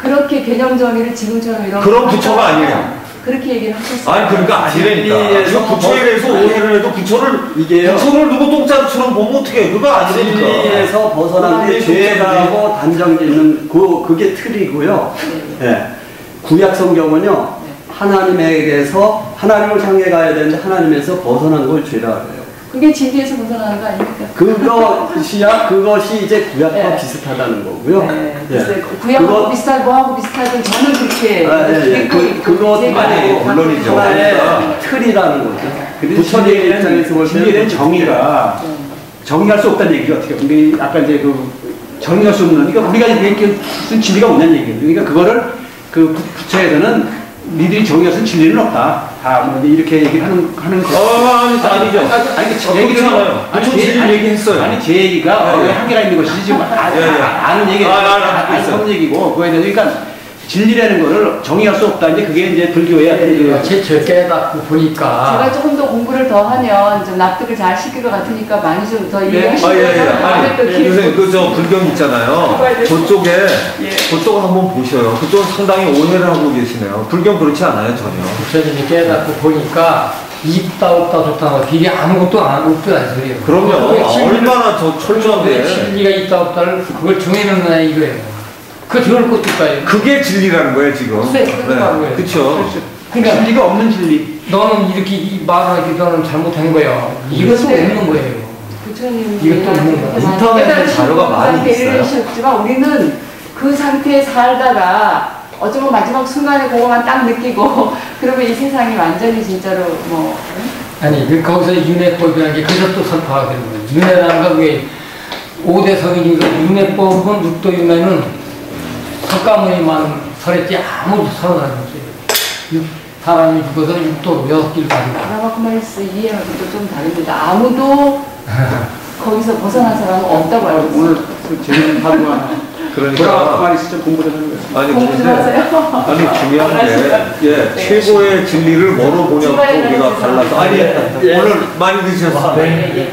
그렇게 개념 정의를 지금처럼 이런 그런 부처가 아니에요. 그렇게 얘기를 하셨어요. 아니 그러니까 아니라니까. 지금 부처에 대해서 오해를 해도 부처를 누구 똥자루처럼 보면 어떡해. 그거 아니라니까. 진리에서 벗어난 게 죄라고 단정짓는 그게 틀이고요. 네. 구약 성경은요. 하나님에게서 하나님을 향해 가야 되는데 하나님에서 벗어난 걸 죄라 그래요. 그게 진리에서 벗어나는 거 아닙니까? 그것이 이제 구약과 비슷하다는 거고요. 네. 구약하고 비슷하고 뭐하고 비슷하든 저는 그렇게 그것도 물론이죠. 하나의 틀이라는 거죠. 부처님의 입장에서 볼 진리에 대한 정의가 정의할 수 없다는 얘기죠. 어떻게 근데 아까 이제 그 정의할 수 없는 그러니까 우리가 이렇게 무슨 진리가 뭐냐는 얘기예요. 그러니까 그거를 그 부처에서는 니들이 정의할 수 진리는 없다. 뭐 이렇게 얘기를 하는 거. 아니죠. 아니 제 얘기는 진리 얘기했어요. 아니 제 얘기가 왜 한계가 있는 것이지 지금 아는 얘기 아는 얘기고 그거에 대해서 그러니까 진리라는 거를 정의할 수 없다. 이제 그게 이제 불교의 제철 깨닫고 보니까 제가 조금 더 공부를 더 하면 좀 납득을 잘 시킬 것 같으니까 많이 좀 더 이해하시고 요새 그저 불경 있잖아요. 그쪽을 한번 보셔요. 그쪽은 상당히 오해를 하고 계시네요. 불경 그렇지 않아요 전혀. 부처님이 깨닫고 보니까 있다 없다 좋다 길이 아무것도 없다는 소리예요. 그럼요. 얼마나 더 철저한데. 진리가 있다 없다를 그걸 정해놓는 이거예요. 그 들을 것도 있어요. 그게 진리라는 거예요 지금. 그렇죠. 그러니까 진리가 없는 진리. 너는 이렇게 말하기 너는 잘못한 거야. 이것도 없는 거예요. 부처님 이것도 없는 거예요. 인터넷에 자료가 많이 있어요. 있지만 우리는 그 상태에 살다가 어쩌면 마지막 순간에 그거만 딱 느끼고 그러면 이 세상이 완전히 진짜로 뭐 아니 거기서 윤회법이라는 게 그것도 선포가 되는 거예요. 윤회라는 건 왜 5대 성인이고 윤회법은 육도윤회는 석가모니만 설했지 아무도 설하지 않았어요. 사람이 죽어서 육도로 6길 가지고. 아라바쿠마리스 이해하기도 좀 다릅니다. 아무도 거기서 벗어난 사람은 없다고 알고 있어요. 오늘 재밌는 하루 하나. 그러니까 많이 진짜 공부 좀 하는 거예요. 아니 공부 좀 근데 하세요. 아니 중요한 게 예, 최고의 진리를 뭐로 보냐고 우리가 갈라서 아니 오늘 많이 드셨어요. 네.